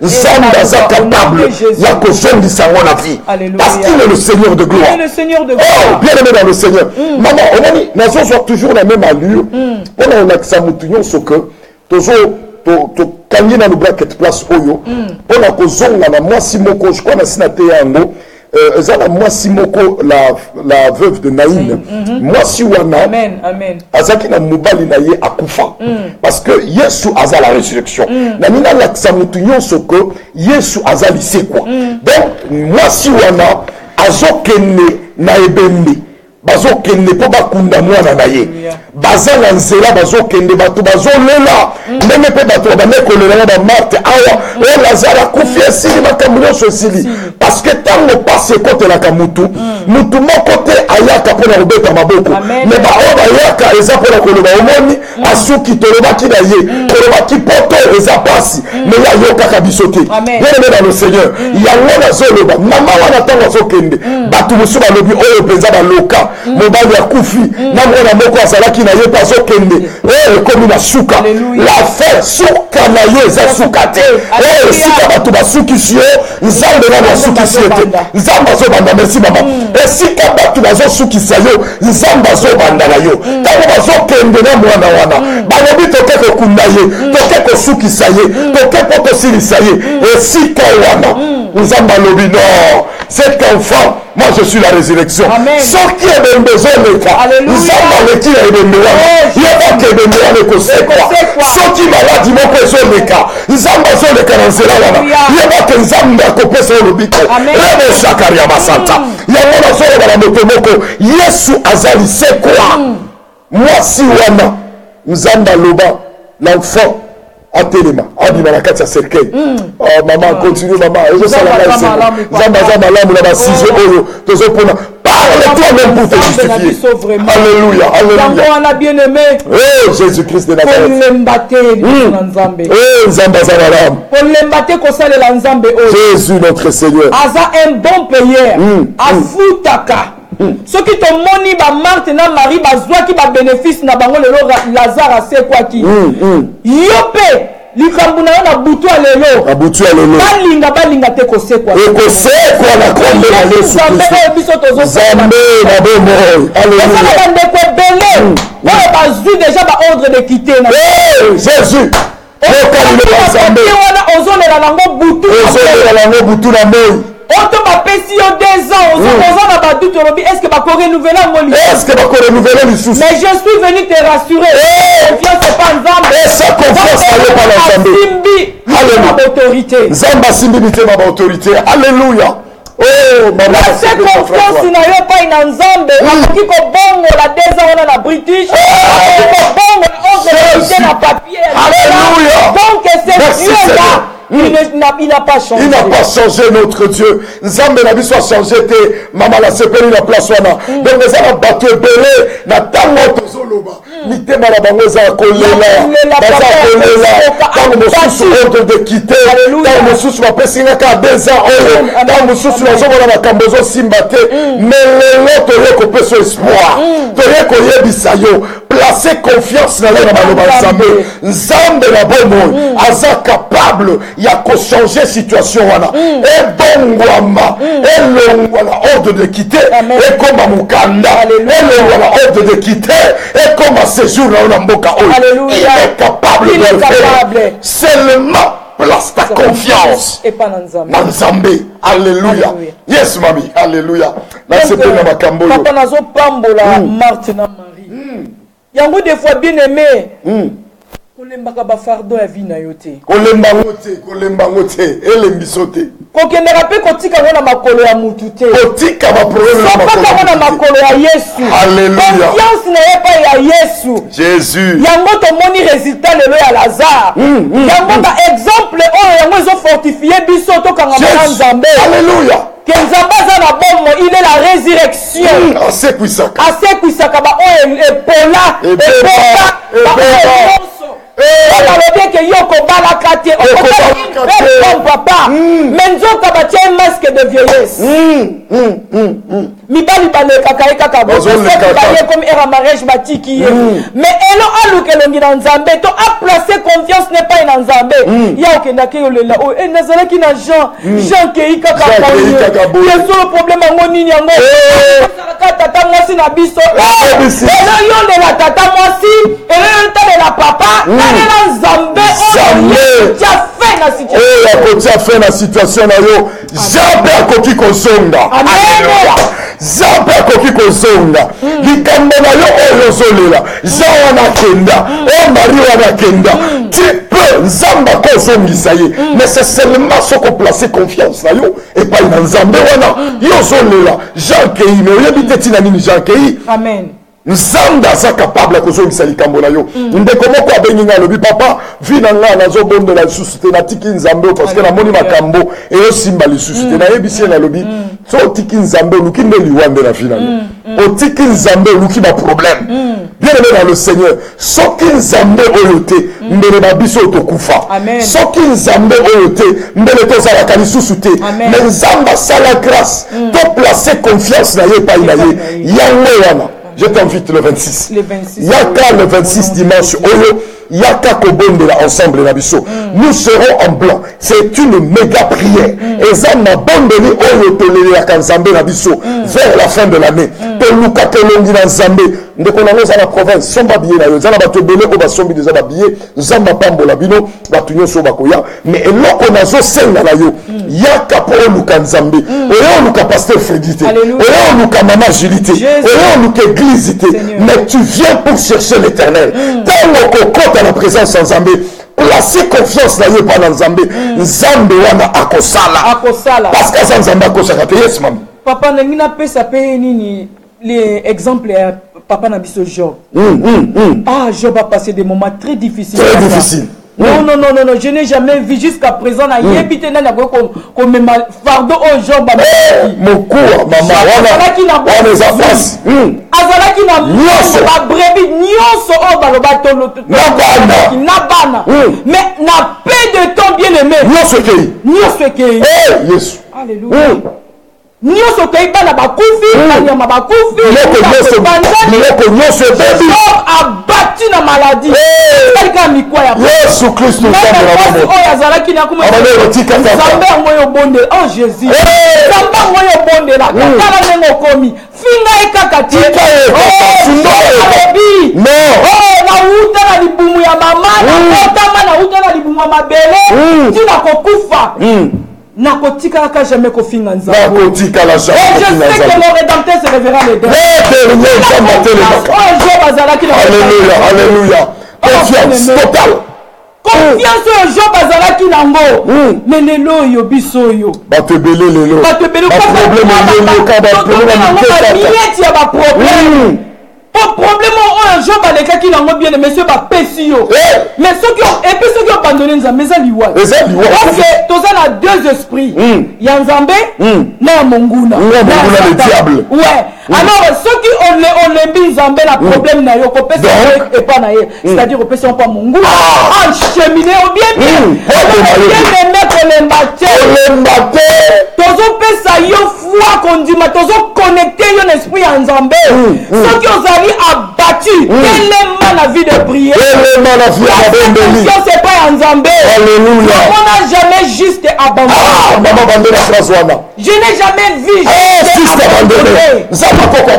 Nzambe aza capable ya kozongisa ngo na vie parce qu'il est le Seigneur de gloire. Il est le Seigneur de gloire. Oh, bien aimé dans le Seigneur. Maman, on a dit nazo soit toujours la même allure. On a akisa mutu nyonso que tozo to kangi na bracket place oyo. On a kozonga na mwasi moko je crois na sinate yango. Zala mwasi moko la veuve de Naïn. Mwasi wana. Amen, amen. Azaki na mobali na ye akufa. Parce que Yesu aza la résurrection. Na nina la ksamutu nyonso que Yesu aza lise quoi. Donc mwasi wana azokene na ebembe. Bazokende po bakunda mwana na ye. Baza na nzela bazokende bato bazolela. Meme pe bato banekolela ba Marthe awa. O Lazare akufi esili makambo nyonso esili. parce que tango passe côté la kamutu mutu moko te ayaka pona robeta maboko mais ba oba yaka eza pona koloba omoni asuki tolobaki na ye tolobaki poto eza pasi mais ya yoka kabisote bien dans le Seigneur yango na zoloba mama wana tango azokende batu musu balobi oyo penza baloka mobali ya kufi na mwana moko azalaki na ye pa azokende ekomi na suka la fête suka na ye eza suka te esika bato basukisi yo nzambe na basukisi ye te nzambe azobanda merci mama esika bato bazosukisa yo nzambe azobanda na yo ntango bazokende na mwana wana balobi toke kokunda ye toke kosukisa ye toke po tosilisa ye esika wana nzambe alobi non cet enfant moi je suis la résurrection soki ebembe ezoleka nzambe aleki ya ebembe wana yebaka ebembe wana ekosekwa soki maladi moko ezoleka nzambe azoleka na nzela wana yebaka nzambe akopesa yo lobiko rebo shakaria masanta yango nazoloba na moto moko yesu aza lisekwa mwasi wana nzambe aloba l'enfant atelema abima na kati ya cercueil maman continue maman ezosala nzambe aza malamu na basize oyo tozopona parle toi-même pour te justifier alléluia alléluia bien-aimé Jésus-Christ de Nazareth nzambe aza malamu kolembate kosalela nzambe oyo Jésus notre Seigneur aza un bon payeur afutaka soki tomoni ba Marthe na Marie bazwaki ba bénéfice na bango lelo Lazare asekwaki yo pe likambo na yo na butu ya lelo balinga te kosekwa na kombe na Yesu Kristo Nzambe na bomo alléluia bandeko ebele oyo bazwi déjà ba ordre de quitter na Jésus wana ozolela nango butu na moi Oto bapesi yo 2 ans, oza na badute olobi est-ce que bako renouveler ngoli? Est-ce que bako renouveler l'issue? Mais je suis venu te rassurer. Confiance pas Nzambe. Et sa confiance n'est pas dans Nzambe. Simbi, ma autorité. Nzamba simbi bité ma autorité. Alléluia. Oh, maman. Cette confiance n'a yo pas in Nzambe. Akoki ko bongo la 2 ans na British. Akoki ko bongo na papier. Alléluia. Donc c'est Dieu là. Il n'a pas changé. Il n'a pas changé notre Dieu. Nzambe na biso a changé te mama la sepeli la place wana. Donc les a battu belé na tango tozoloba. Mitema na bango za kolela. Baza kolela. Tango mosusu ordre de quitter. Tango mosusu ba pesinga ka 2 ans. Tango mosusu na zomona na kambozo simba te. Mais lelo toye ko peso espoir. Toye ko yebisa yo. Placer confiance na lena maloba Nzambe. Nzambe na bomo aza capable ya ko changer situation wana ebongwama elongwala ordre de quitter ekoma mukanda elongwala ordre de quitter ekoma séjour na mboka oyo il est capable de le faire seulement place ta confiance na Nzambe alléluia yes mami alléluia na sepeli na makambo yo papa nazo pambola Marthe na Marie yango des fois bien aimé kolembaka ba fardo ya vie na yo te kolembango te elembiso te kokendaka mpe kotika ngo na makolo ya mutu te kotika baproblème na makolo ya Yesu alléluia confiance na ye pa ya Yesu Jésus yango tomoni résultat lelo ya Lazare yango ba exemple oyo yango ezofortifie biso tokanga na Nzambe alléluia que Nzambe aza na bomoi il est la résurrection asekwisaka ba oyo epola on avait bien que yoko balaka te on papa mais nzoka batia un masque de vieillesse mibali balekaka ye kaka bosobaye comme era mariage batiki ye mais elo aluka elongi na Nzambe to a placer confiance n'est pas na Nzambe ya okendaki yolela o nazalaki na Jean kei kaka yeso le problème yango nini yango tata mwasi na biso elo yolela tata mwasi elo yolela papa na Nzambe tu as fait na situation tu as fait na situation na yo Nzambe akoki kozonga amen Nzambe akoki kozonga likambo na yo oyo ozolela Jean wana kenda o Marie wana kenda tu peux Nzambe akozongisa ye mais c'est seulement ce qu'on place confiance na yo et pas na Nzambe wana yo ozolela Jean kei mais oyebi te tina nini Jean kei amen nzambe aza capable ya kozongisa likambo na yo ndeko moko abengi nga alobi papa vi na nga nazobondela lisusu te natiki nzambe parce que namoni makambo eyosimba lisusu te nayebisi ye nalobi so otiki nzambe oluki nde liwa nde na vi na yo otiki nzambe oluki baproblème bien aimé dans le Seigneur soki nzambe oyo te mbele na biso tokufa soki nzambe oyo te mbele tozalaka lisusu te mais nzambe asala grâce toplace confiance na ye epai na ye yango wana. Je t'invite le 26. Yaka le 26 dimanche. Oyo, Yaka Kobondela ensemble Nabiso. Nous serons en blanc. C'est une méga prière. Et ça m'a bondeli Oyo Tolele Yaka Nzambe Nabiso vers la fin de l'année. Toluka Kelongi Nzambe. Ndeko na dans la province. Somba biye na yo. Zana bato bele ko basombi de zaba biye. Zamba pambo la bino. Batunyo so bakoya. Mais eloko nazo senga na yo. Yaka po Luka Nzambe. Oyo Luka pasteur Fredité. Oyo Luka mama Julité. Oyo Luka église. Mais tu viens pour chercher l'éternel. Tant qu'on à la présence en Zambé, placer confiance dans Dieu pendant Zambé. Zambé wana akosala. Parce que Zambé akosala. Yes, maman. Papa, n'a pas ça paye ni les exemples. Papa n'a pas Job. Ah, Job a passé des moments très difficiles. Très difficiles. Non, je n'ai jamais vu jusqu'à présent na yebite na comme fardeau au Job. Mon cours, maman, on les a face. Azalaki na ba brebi nyonso o balobato nabana. Mais na paix de temps bien aimé. Nyonso kei. Yes. Alléluia. Nyonso kei bana bakufi, banyama bakufi. Nyonso abattu na maladie. Kalika mikwa ya Yesu Kristo o yazalaki na kuma Nzambe ngoyo bonde oh Jésus. Nzambe ngoyo bonde la kala nengo komi. Finga ekakati. Non. Oh na uta na libumu ya mama na uta na libumu ya mabele. Tina kokufa. Nakotika ka jamais kofinga Nzambe. Nakotika la jamais. Je sais que mon rédempteur se révérera les deux. Alléluia. Confiance totale. Confiance au Job azalaki nango. Mais lelo yo biso yo. Bato belé lelo. Ba problème. Pas problème un Job alekaki nango bien monsieur ba pesio. Mais ceux qui ont et puis ceux qui ont abandonné Nzambe za liwa. Parce que toza na deux esprits. Ya Nzambe na Monguna. Na le diable. Ouais. Alors ceux qui ont lembi Nzambe la problème na yo ko pesa et pas na ye. C'est-à-dire ko pesa pas Monguna. En cheminer au bien bien mettre les matières. Tozo pesa yo foi kondima tozo connecter yo l'esprit à Nzambe. Ceux qui ont abattu tellement la vie de prière. Tellement la vie abandonnée. C'est pas Nzambe. Alléluia. On n'a jamais juste abandonné. Je n'ai jamais vu juste abandonné. C'est pourquoi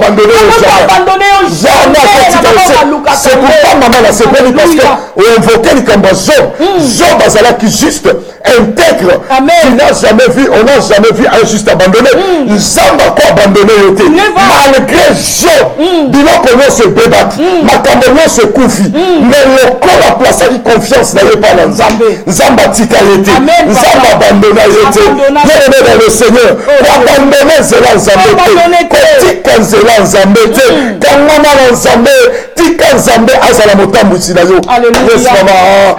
maman l'a séparé parce que on invoquait le combat Job. Job azala qui juste intègre. On n'a jamais vu un juste abandonné. Nzamba ko abandonné yote. Malgré Job, biloko no se débattre. Makambo no se kufi. Mais le corps a placé confiance dans le Nzambe. Nzamba tika yote. Nzamba abandonné yote. Bien dans le Seigneur. Abandonner Zéla Nzambe. Tika Nzela Nzambe. Kangana Nzambe. Tika Nzambe azala motambu sina yo. Alléluia. Yes maman.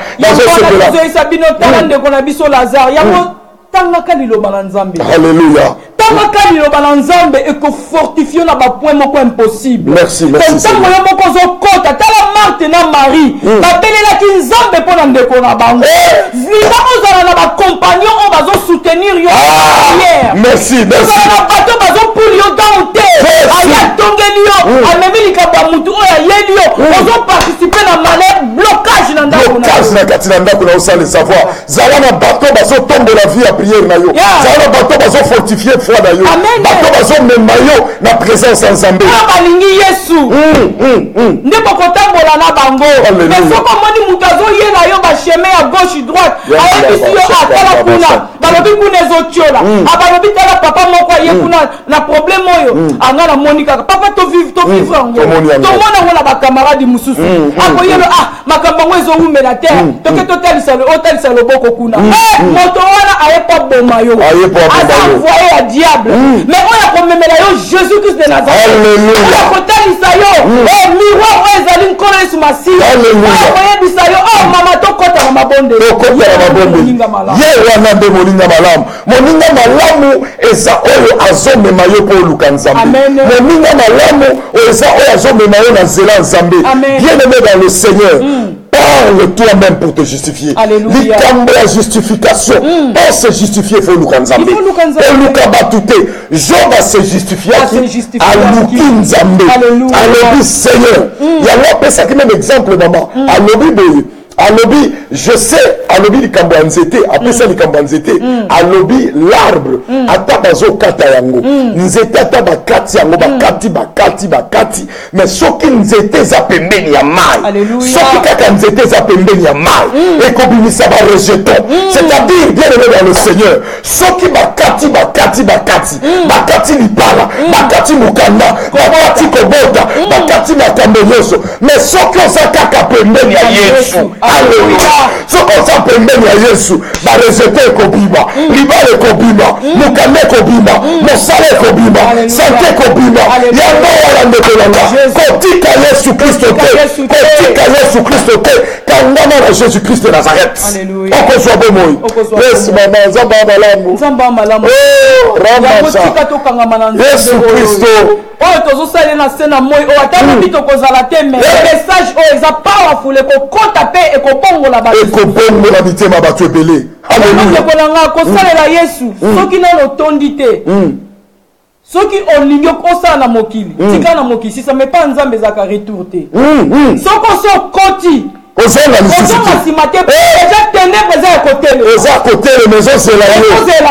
Alléluia. Tamaka liloba na Nzambe et que fortifier na ba point moko impossible. Merci. Tango yo moko zo kota tala Marthe na Marie. Ba belela ki Nzambe pona ndeko na bango. Zima ozala na ba compagnon on va zo soutenir yo. Merci. Na bato bazo pour yo dans terre. Aya tongeli yo. Amemi likaba mutu oya yeli yo. Ozo participer na malheur blocage na ndako na. Blocage na katina ndako na osala savoir. Zala na bato bazo tomber la vie à prière na yo. Zala na bato bazo fortifier foi na yo. Bato bazo mema yo na présence en Nzambe. Balingi Yesu. Ndeko kotambo tambola na bango. Mais ce qu'on m'a dit mutazo yena yo ba chemin à gauche droite. Ayebi si yo atala kuna. Balobi kuna ezotiola. Abalobi tala papa moko ye kuna na problème oyo. Anga na monika papa to vivre ngo. To mona ngona ba camarade mususu. Ako yelo makambo ngo ezo umela terre. Toke to telisa le hotel sa loboko kuna. Moto wana ayepa boma yo. Asa envoyé à diable. Mais on a commémoré Jésus-Christ de Nazareth. On a kotelisa yo. Miroir ezali nkolo Yesu Masiya. Oya bisa yo mama to kota na mabonde. Ye wana nde moninga malamu. Moninga malamu eza oyo azomema yo po luka Nzambe. Moninga malamu eza oyo azomema yo na nzela Nzambe. Bien-aimé dans le Seigneur. Parle toi-même pour te justifier. Alléluia. La justification. Pour se justifier, il faut nous Nzambe. Il faut nous battre. Job a se justifié. À Luki Nzambe. Alléluia. Seigneur. Il y a un peu ça qui même exemple, maman. Alobi, je sais, alobi likambo nzete, après ça likambo nzete, alobi l'arbre, ata bazo kata yango, nzete ata bakati yango, bakati, mais soki nzete za pembeni ya mai, soki kaka nzete za pembeni ya mai, et kobimisa ba rejeton, c'est-à-dire bien aimé dans le Seigneur, soki bakati lipala, bakati mukanda, bakati kobota, bakati makambo nyonso, mais soki oza kaka pembeni ya Yesu. Alléluia. Ce qu'on s'appelle même à Jésus, va rejeter Kobima, libérer Kobima, Mukane Kobima, Mosale Kobima, Santé Kobima, Yano Wala Nekolanga, Kotika Yesu Christ, Kotika Yesu Christ, Kangama na Jésus Christ de Nazareth. Alléluia. Oko soit bon moi. Yes, maman, Zamba Malamu. Zamba Malamu. Oh, Ramasa. Yesu Christ. Oh, tozo sale na sena moi. Oh, atana bito kozala te mais message oh, eza powerful ko kota pe e ko bongo la ba. E ko bongo la bitema ba tu belé. Alléluia. Ko langa ko sale la Yesu. Soki na no tondi te. Soki olingi osala na mokili. Tika na mokili si ça me pas nzambe za ka retour te. Soko so koti. Ozonga simate déjà ténèbres à côté le maison c'est la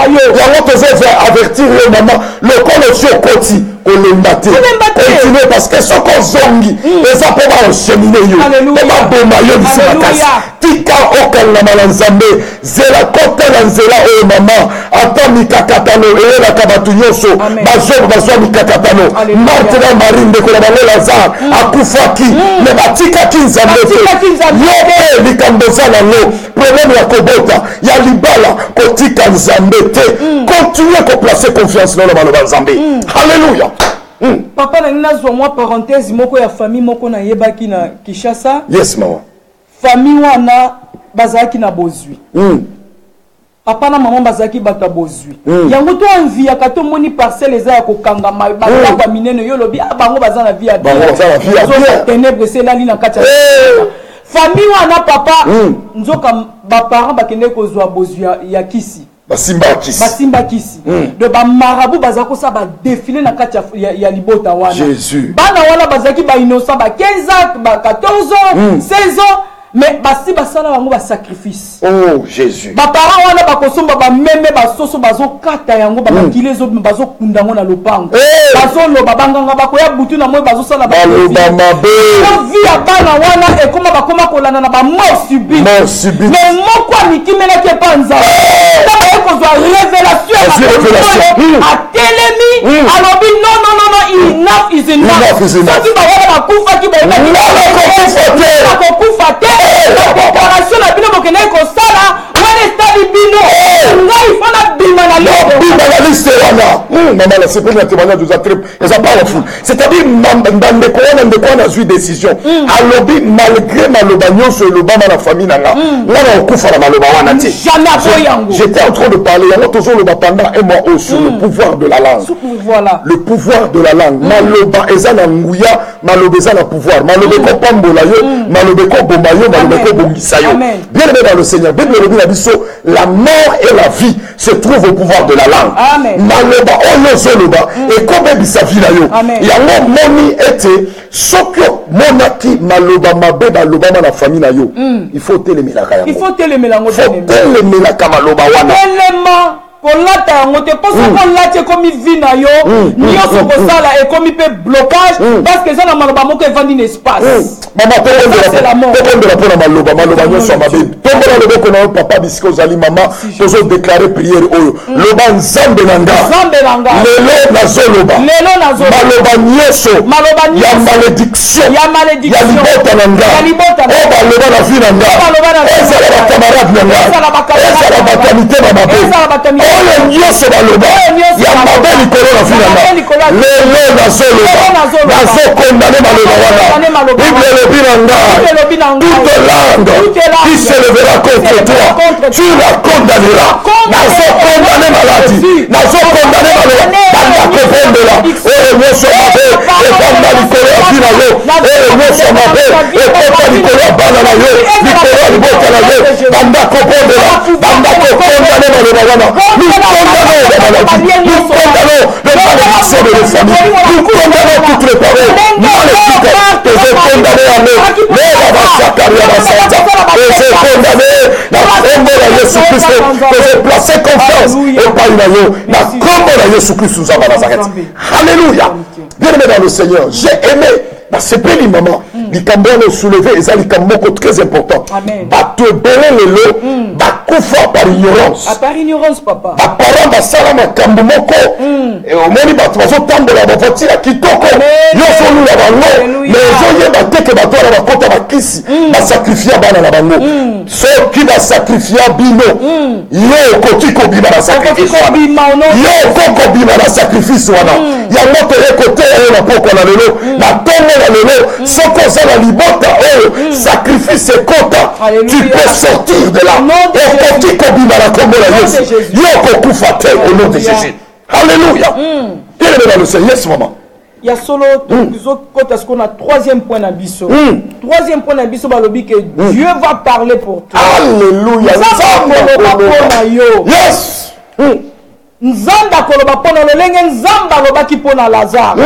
yo. Yango tozo avertir le maman le col sur koti kolembate. Continuer parce que ce qu'on zongi eza po ba cheminer yo. Ba boma yo bisikasi. Tika okanga malanzambe zela kota la nzela o maman ata mikakatano e la kabatu nyoso bazo bazo mikakatano Marthe na Marie ndeko la bango Lazare akufaki me batika kinzambe yo likamboza nango problème ya kobota ya libala kotika nzambe te continuer ko placer confiance dans le maloba nzambe. Alléluia. Papa na nina zo moi parenthèse moko ya famille moko na yebaki na Kinshasa. Yes maman. Famille wana bazaki na bozwi. Papa na maman bazaki bata bozwi. Yango to envie ya kato moni parcelle eza ya kokanga bazaka kwa minene yo lobi bango bazana via bien. Bango bazana via bien. Ténèbres c'est là lina kacha. Famille wana papa nzoka ba parents bakende kozwa bozwi ya kisi. Basimba kisi. De ba marabout bazako sa ba défiler na kacha ya libota wana. Jésus. Bana wana bazaki ba innocent ba 15 ans, ba 14 ans, 16 ans. Mais basi basala bango ba sacrifice. Oh Jésus. Ba parents wana ba kosomba ba meme ba soso bazo kata yango ba kilezo bazo kundango na lopango. Bazo lo babanganga ba koya butu na moyo bazo sala ba. Ba mabe. Vie ya bana wana e koma ba koma kolana na ba mort subite. Mort subite. Mais moko mikimela ke panza. Ta ba ko zo révélation. A telemi alobi non. Enough is enough. Soki ba wana ba kufa ki ba ina. Ko kufa te. La préparation la bino mokene ko sala wana stadi bino ngai fana bima na liste wana maman la c'est pour la témoignage de Zatrep et ça parle fou c'est-à-dire ndande ko na zui décision alobi malgré maloba nyonso le bama na famille nanga ngana okufa na maloba wana ti j'étais en train de parler yango toujours le pendant un mois sur le pouvoir de la langue le pouvoir de la langue maloba eza na nguya maloba eza na pouvoir maloba ko pambola yo maloba ko bomba yo maloba ko bongisa yo bien aimé dans le Seigneur Bible le dit la mort et la vie se trouvent au pouvoir de la langue maloba oyo zoloba et comme bisa vie na yo yango moni ete sokyo monaki maloba mabe baloba na famille na yo il faut telemelaka yango il faut telemelaka maloba wana kolata yango te po soko lati ekomi vi na yo nyonso kosala ekomi pe blocage parce que eza na maloba moko evandi na espace mama tokondela mpona maloba nyonso ya mabe tombola loboko na yo papa bisika ozali mama tozodeklare priere oyo loba nzambe na nga lelo nazoloba maloba nyonso ya malédiction ya libota na nga oyo baloba na vi na nga ezala bakamarade na nga ezala bakamite na mabe oyo nyonso baloba ya mabe likolo na vi na nga lelo nazoloba nazokondane maloba wana bible elobi na nga toute langue qui se lèvera contre toi tu la condamneras nazokondane maladi nazokondane maloba banda kobondela oyo nyonso mabe ebanda likolo ya vi na yo oyo nyonso mabe ekota likolo ya bana na yo likolo ya libota na yo banda kobondela banda kokondane maloba wana nous condamnons les maladies nous condamnons les malédictions de nos familles nous condamnons toutes les paroles maléfiques que condamné à nous j'ai condamné la combo de Jésus-Christ que j'ai placé confiance et pas une aïe la combo de Jésus-Christ sous Abba Nazareth. Alléluia. Bien aimé dans le Seigneur, j'ai aimé c'est pas les mamans les cambons soulevé et ça les cambons très important bato ebele lelo bakufa par ignorance papa baparent basala makambo moko omoni bato bazotambola bavoitire ya kitoko yozolula bango mais ezoyeba te ke bato wana bakota bakisi basakrifia bana na bango soki basakrifia bino yo okoki kobima na sacrifice wana yango toyekote oyo na poko na lelo na tongo na lelo soko oza na libota oyo sacrifice ekota tu peux sortir de là okoki kobima na kombo na Yesu yo okokufa te au nom de Jésus. Alléluia. Bien aimé dans le Seigneur, yes maman. Il y a solo ce qu'on a troisième point d'ambition. Troisième point d'ambition balobi que Dieu va parler pour toi. Alléluia. Yes. Nzamba koloba pona lolenge nzamba loba ki pona Lazare.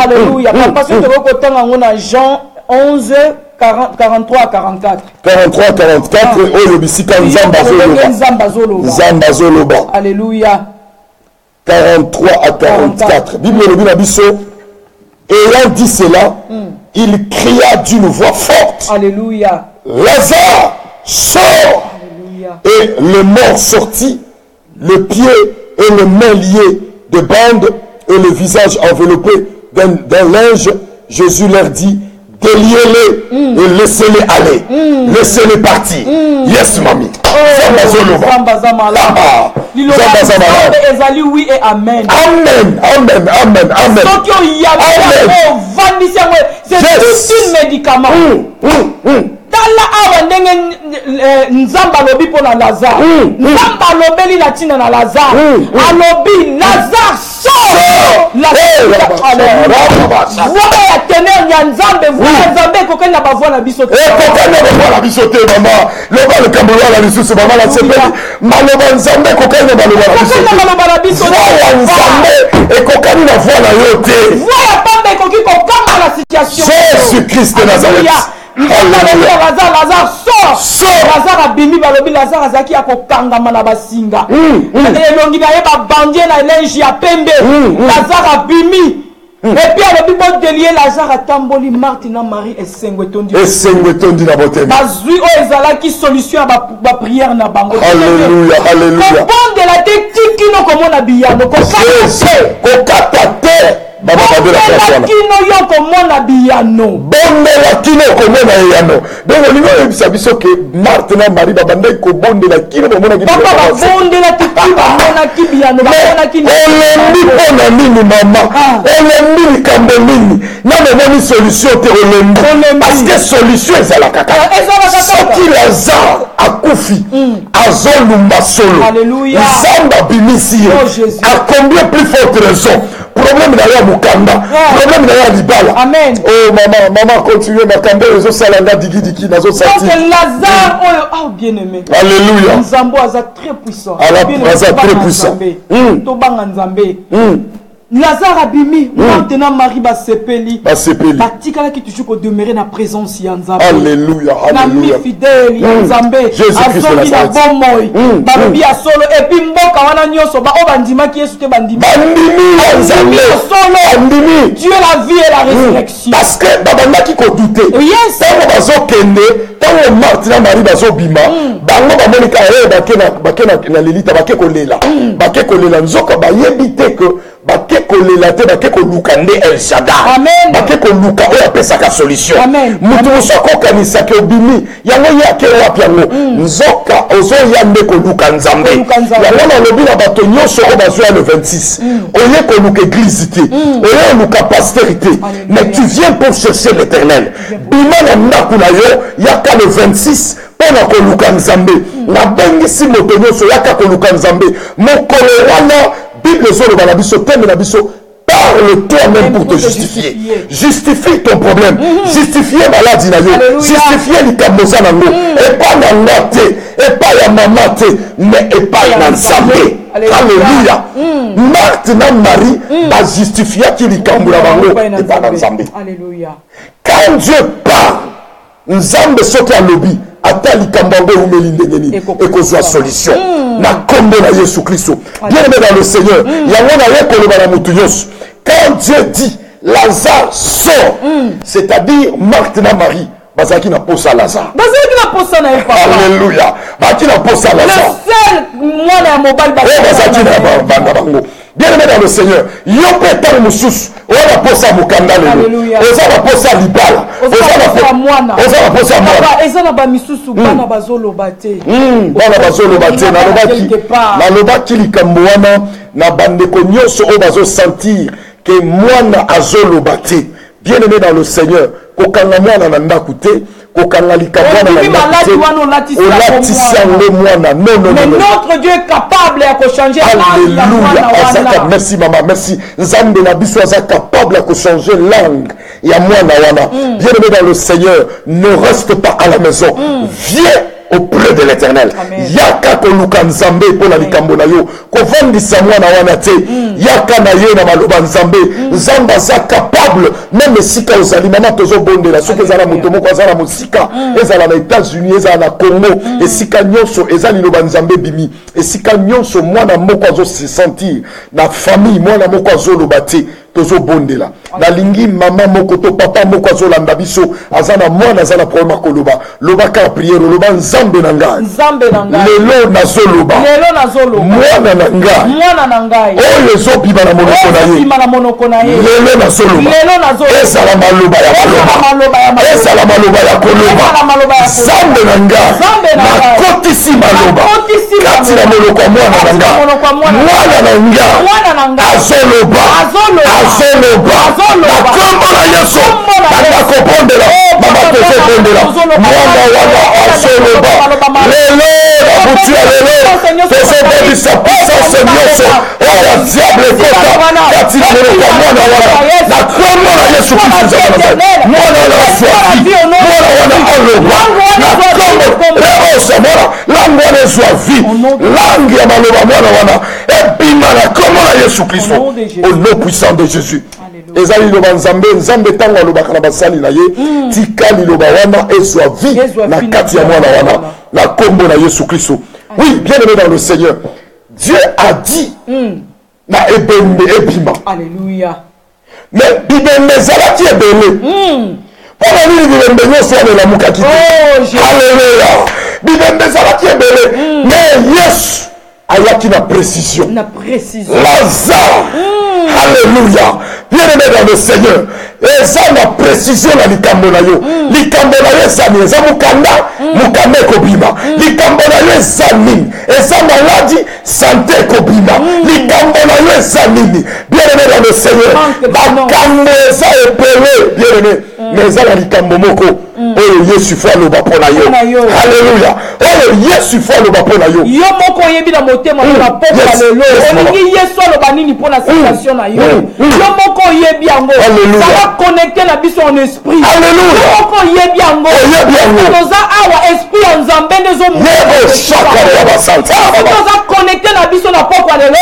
Alléluia. Parce que tu kotanga ngona Jean 11 43 à 44. 43 à 44 oyo bisika nzamba zoloba. Alléluia. 43 à 44. Bible le na biso ayant dit cela, il cria d'une voix forte. Alléluia. Lazare sort. Alléluia. Et le mort sortit, le pied et les mains liés de bandes et le visage enveloppé d'un linge. Jésus leur dit, déliez-les et laissez-les aller. Laissez-les partir. Yes, mamie. Oui et amen. Amen. Amen. Amen. Amen. C'est un médicament. Tala awa ndenge nzamba lobi pona Lazare. Nzamba lobeli na tina na Lazare. Alobi Lazare sort. Voilà ya ténèbre ya nzambe voilà nzambe kokani na bavoi na biso te. Kokani na bavoi na biso te mama. Loba le kambola la lisusu mama la sepeli. Maloba nzambe kokani na baloba na biso te. Kokani na baloba na biso te. Voilà nzambe et kokani na voix na yo te. Voilà pambe koki kokamba la situation. Jésus-Christ de Nazareth. Lazare sort. Lazare abimi balobi Lazare azaki akokangama na basinga. Elongi na ye babandie na linge ya pembe. Lazare abimi. Et puis alobi bo délier Lazare atamboli Marthe na Marie esengwe tondi. Esengwe tondi na bote. Bazui o ezalaki solution ya ba prière na bango. Alléluia, alléluia. Bon de la technique kino komona biyano kokata te. Kino yoko mona biyano. Bondela kino komona yano. Donc on va yebisa biso ke Marthe na Marie babandai ko bondela kino komona kino. Papa bondela kiti bamona kibiyano bamona kino. Olendi pona nini mama? Olendi likambo nini? Na moni solution te olendi. Parce que solution ezala kaka. Soki Lazare akufi azolumba solo. Alléluia. Nzamba bimisi. À combien plus forte raison? Problème na ya mukanda, problème na ya libala. Amen. Oh maman continue makanda les autres salanga digi nazo sati. Donc Lazare oh bien-aimé. Alléluia. Nzambo aza très puissant. Aza très puissant. To banga Nzambe. Lazare abimi, maintenant Marie basepeli. Basepeli. Batikala qui toujours demeurer dans la présence de Nzambe. Alléluia, alléluia. Fidèle Nzambe. Jésus-Christ de Nazareth. Babi a solo et puis mboka wana nyoso ba obandima qui est bandimi. Bandimi Nzambe. Bandimi. Dieu la vie et la résurrection. Parce que babanda qui ko douter. Yes. Tango bazo kende, tango Martina Marie bazo bima, bango ba monika bakena na lelita bakekolela. Bakekolela nzoka ba yebite que bakekolela te bakekoluka nde El Shaddai. Amen. Bakekoluka oyo apesaka solution. Amen. Mutu mosokokanisa ke obimi yango yake wapi yango nzoka ozoya nde koluka Nzambe. Yango nalobi na bato nyonso oyo bazwa le 26 oye koluka église te oye koluka pasteur te, mais tu viens pour chercher l'éternel. Bima na ndako na yo yaka le 26 mpona koluka Nzambe. Nabengisi moto nyonso yaka koluka Nzambe. Mokolo wana Bible ezoloba na biso teme na biso, parle toi-même pour te justifier. Justifie ton problème. Justifie maladie na yo. Justifie likambo za nango. Et pas na ngate, et pas ya mama te, mais et pas na Nzambe. Alléluia. Marthe na Marie ba justifia ki likambo la bango et pas na Nzambe. Alléluia. Quand Dieu parle, Nzambe soki alobi ata likambo yango eumeli ndenge nini ekozwa solution na kombo na Yesu Kristo. Bien aimé dans le Seigneur, yango na ye koloba na mutu nyonso. Quand Dieu dit Lazare sort, c'est-à-dire Marthe na Marie bazaki na posa Lazare. Bazaki na posa na papa. Alléluia. Bazaki na posa Lazare. Le seul mwana mobile bazaki na banda bango. Bien aimé dans le Seigneur, yo pétale mususu ola posa mukanda lelo. Oza ba posa libala. Oza mwana. Oza ba posa mwana. Eza na ba misusu bana bazoloba te. Bana bazoloba te na lobaki likambo wana na bandeko nyonso oyo bazo sentir que mwana azoloba te. Bien aimé dans le Seigneur, kokanga mwana na ndaku te, kokanga likambo wana na ndaku te. Olatisa ngo mwana. Non. Mais notre Dieu est capable de changer. Alléluia. Merci maman, merci. Nzambe na biso aza capable de changer langue. Ya mwana wana. Bien aimé dans le Seigneur, ne reste pas à la maison. Viens auprès de l'Éternel. Yaka koluka Nzambe pour la likambo na yo. Kovandisa mwana wana te. Yaka na ye na maloba Nzambe. Nzamba za capable même sika ozali mama tozo bondela soki ezala moto moko azala mosika ezala na États-Unis ezala na Congo esika nyonso ezali loba Nzambe bimi esika nyonso mwana moko azo se sentir na famille mwana moko azoloba te tozo bondela nalingi mama moko to papa moko azolanda biso azana mwana azana problème koloba loba ka prière loba Nzambe na ngai lelo nazoloba mwana na ngai oyo ezobiba na monoko na ye lelo nazoloba ezala maloba ya koloba Nzambe na ngai nakotisi maloba kati na monoko ya mwana na ngai azoloba na kombo na Yesu nakopondela mama tozopondela mwana wana azoloba lelo na butu ya lelo tozobebisa puissance nyonso oyo ya diable ekota kati na monoko ya mwana wana na kombo na Yesu Kristo mwana wana azwa vi mwana wana aloba na kombo leosa mwana langue wana ezwa vi langue ya maloba mwana wana ebima na kombo na Yesu Kristo au nom puissant de Jésus. Ezali loba Nzambe tango alobaka na basali na ye tika liloba wana ezwa vi na kati ya mwana wana na kombo na Yesu Kristo. Oui, bien aimé dans le Seigneur, Dieu a dit na ebembe ebima. Alléluia. Mais bibembe ezalaki ebele mpona nini bibembe nyonso wana elamukaki te. Alléluia. Bibembe ezalaki ebele mais Yesu ayaki na précision. Lazare. Alléluia. Bien aimé dans le Seigneur, eza na précision na likambo na yo. Likambo na yo eza nini? Eza mukanda ekobima. Likambo na yo eza nini? Eza maladi santé ekobima. Likambo na yo eza nini? Bien aimé dans le Seigneur, bakambo eza epele. Bien aimé, mais eza na likambo moko oyo Yesu fo aloba pona yo. Alléluia. Oyo Yesu fo aloba pona yo. Yo moko yebi na motema na poko lelo. Olingi Yesu aloba nini pona situation na yo. Yo moko yebi yango. Ça va connecter na biso en esprit. Alléluia. Yo moko yebi yango. Toza awa esprit en Nzambe ndezo mo. Yebo shaka ya basanta. Toza connecter na biso na poko lelo.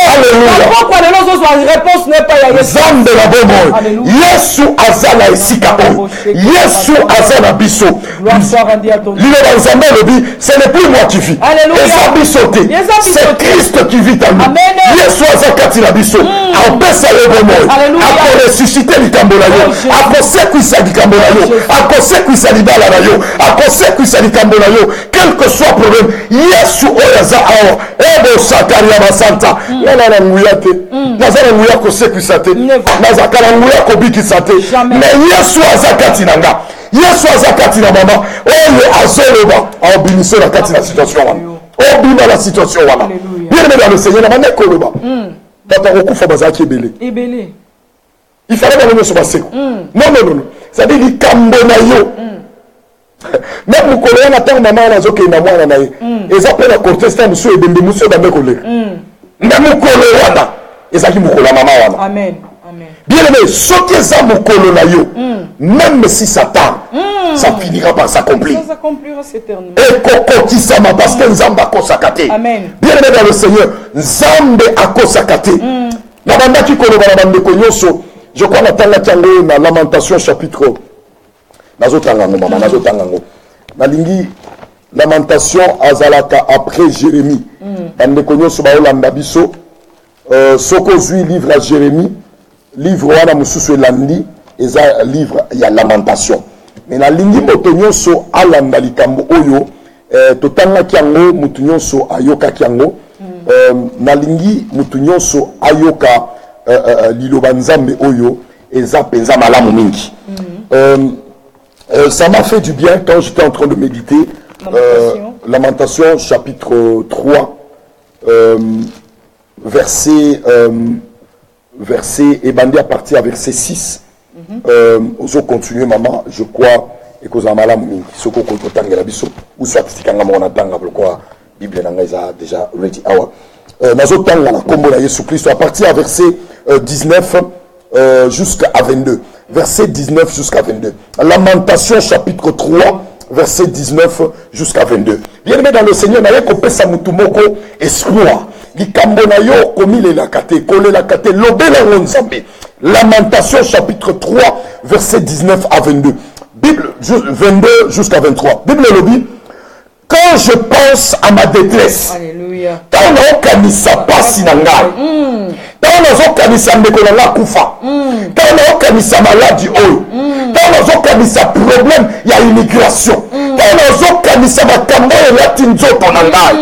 Na poko lelo zo réponse n'est pas ya Yesu. Zambe la bomo. Yesu azala esika o. Yesu azala biso. Liloba Nzambe lobi, ce n'est plus moi qui vis. Eza biso te. C'est Christ qui vit en nous. Yesu azakati na biso. Apesa le bomo. Ako ressusciter likambo na yo. Ako sekwisa likambo na yo. Ako sekwisa libala na yo. Ako sekwisa likambo na yo. Quel que soit problème, Yesu oyaza awa. Ebo sakari ya basanta. Nana nguya te. Nazala nguya ko sekwisa te. Nazakala nguya ko bikisa te. Mais Yesu azakati na nga. Yesu azakati na mama. Oyo azoloba. Aobinise na kati na situation wana. Obina la situation wana. Bien aimé dans le Seigneur, na mane koloba. Tata okufa bazaki ebele. Ebele. Il fallait pas venir sur ma séco. Non. Ça dit qu'il cambona yo. Même mon collègue attend maman na zoke na mwana na ye. Et ça peut la contester monsieur ebende monsieur dans mes collègues. Même mon collègue wana. Et ça qui mon collègue maman wana. Amen. Bien aimé, ce que ça mon collègue na yo. Même si ça tarde, ça finira par s'accomplir. Ça s'accomplira éternellement. Et koko qui ça m'a parce que Nzamba kosakate. Amen. Bien aimé dans le Seigneur, Nzambe akosakate. Na banda ki koloba na bande konyoso. Je crois que dans la Lamentation chapitre Nalingi Lamentation azalaka après Jérémie. Soko zui livre à Jérémie, livre wana mususu elandi, eza livre ya Lamentation. Mais nalingi motonyo so alanda likambo oyo, totanga kiango mutunyo so ayoka kiango, nalingi mutunyo so ayoka liloba Nzambe oyo eza penza malamu mingi. Ça m'a fait du bien quand j'étais en train de méditer. Lamentation chapitre 3 verset ebandi à partir à verset 6. Ozo continuer maman, je crois et cause malamu mingi soko ko tangela biso ou soit tikanga mona tanga pourquoi Bible nanga eza déjà ready hour. Nazo tanga na kombo na Yesu Christ à partir à verset 19 jusqu'à 22. Verset 19 jusqu'à 22. Lamentation chapitre 3, verset 19 jusqu'à 22. Bien aimé dans le Seigneur, naye ko pesa mutu moko espoir. Likambo na yo komi le lakate, kole lakate, lobela nzambe. Lamentation chapitre 3, verset 19 à 22. Bible 22 jusqu'à 23. Bible lobi. Quand je pense à ma détresse, quand on kanisa pasi na ngai, quand on kanisa ndeko na kufa, quand on kanisa maladie oyo, quand on kanisa problème ya immigration, quand on kanisa makambo ya tinzoto na ngai,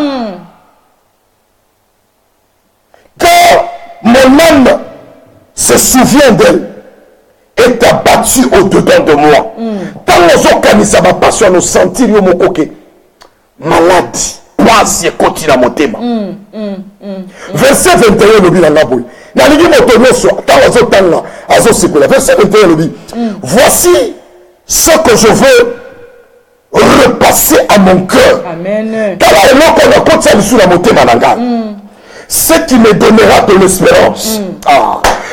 quand mon âme se souvient d'elle, est abattu au-dedans de moi, quand on kanisa ma passion no sentir yo mokoke maladie pasi ekoti na motema. Verset 21 lobi na ngaboy nalingi moto nyonso ntango azotanga azosekola. Verset 21 lobi voici ce que je veux repasser à mon cœur. Tala eloko nakotisa lisu na motema na ngai, ce qui me donnera de l'espérance.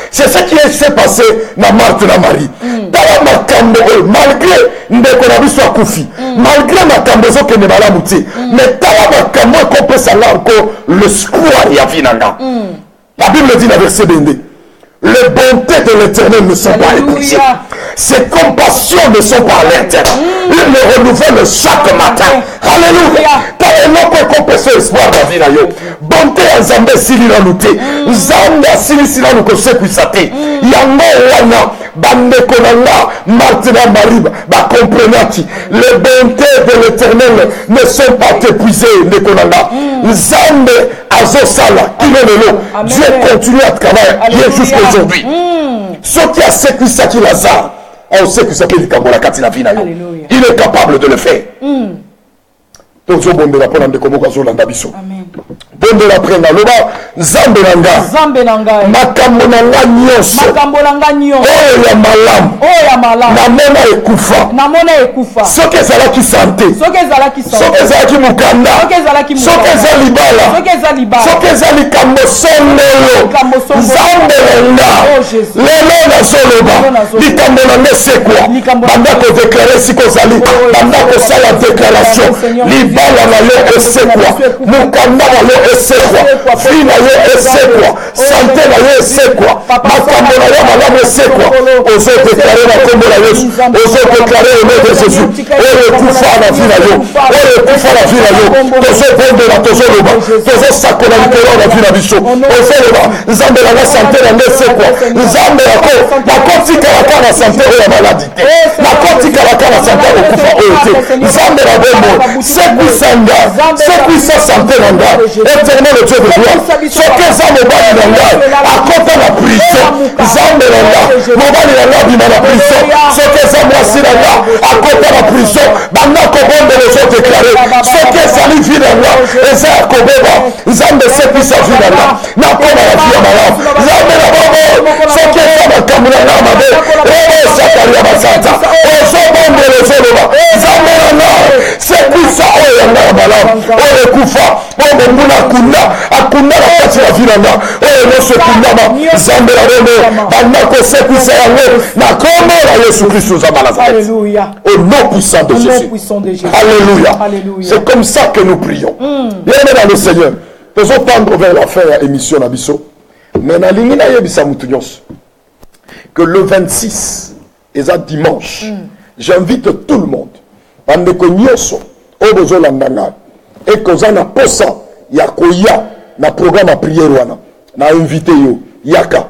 C'est ce qui s'est passé na Marthe na Marie. Tala makambo malgré ndeko na biso akufi, malgré makambo ezokende malamu te, mais tala makambo ekopesa nga encore l'espoir ya vie na nga. La Bible dit dans verset 22, les bontés de l'Éternel ne sont pas épuisées, ses compassions ne sont pas alertes, il les renouvelle chaque matin. Alléluia. Tala eloko ekopesa espoir na vie na yo. Bonté ya Nzambe esili nanu te, Nzambe asilisi nanu kosekwisa te. Yango wana bandeko na nga Marthe na Marie bakomprenaki les bontés de l'Éternel ne sont pas épuisées. Ndeko na nga Nzambe azosala kino lelo, Dieu continue à travailler jusqu'à aujourd'hui. Ce qui a sécurisé Lazare, on sait que ça peut likambo la kati na vie na yo. Il est capable de le faire. Bondo la prenga loba nzambe nanga makambo nanga nyonso oyo ya malamu namona ekufa soki ezalaki sante soki ezalaki mokanda soki eza libala soki eza likambo sondelo nzambe nanga lelo nazoloba likambo nanga esekwa banda kodeklare siko ozali banda kosala deklaration libala na yo esekwa mokanda na yo esekwa fi na yo esekwa sante na yo esekwa makambo na yo malamu esekwa ozodeklare na kombo na yesu ozodeklare au nom de jésus oyo ekufa na vi na yo oyo ekufa na vi na yo tozobondela tozoloba tozosakola likolo na vi na biso ozoloba nzambe nanga sante nanga esekwa nzambe yako nakotikalaka na sante oyo ya maladi te nakotikalaka na sante okufa oyo te nzambe na bomoi sekwisanga sekwisa sante na nga éternel Dieu de gloire soki eza mobali na ngai akota na prison nzambe na nga mobali na nga bima na prison soki eza mwasi na nga akota na prison banda kobondela ezodeklare soki ezali vi na nga eza ya kobeba nzambe sekwisa vi na nga nakoma na vi ya malamu nzambe na bongo soki eza makambo na nga mabe ezakali ya basanta ozobondela ezoloba nzambe na nga sekwisa oyo ya nga ya malamu oyo ekufa bongo mbuna akunda na kati ya vi na nga oyo nyonso ekundama nzambe na bongo banda kosekwisa yango na kombo na yesu kristo nzambe na nazareth au nom puissant de Jésus. Alléluia. C'est comme ça que nous prions. Bien dans le Seigneur. Faisons tendre vers la fin à émission Nabiso. Mais na lingi na yebisa mutu nyonso que le 26 et à dimanche, j'invite tout le monde. Bandeko nyonso obozo landanga et kozana posa ya koya na programme à prière wana. Na invité yo yaka.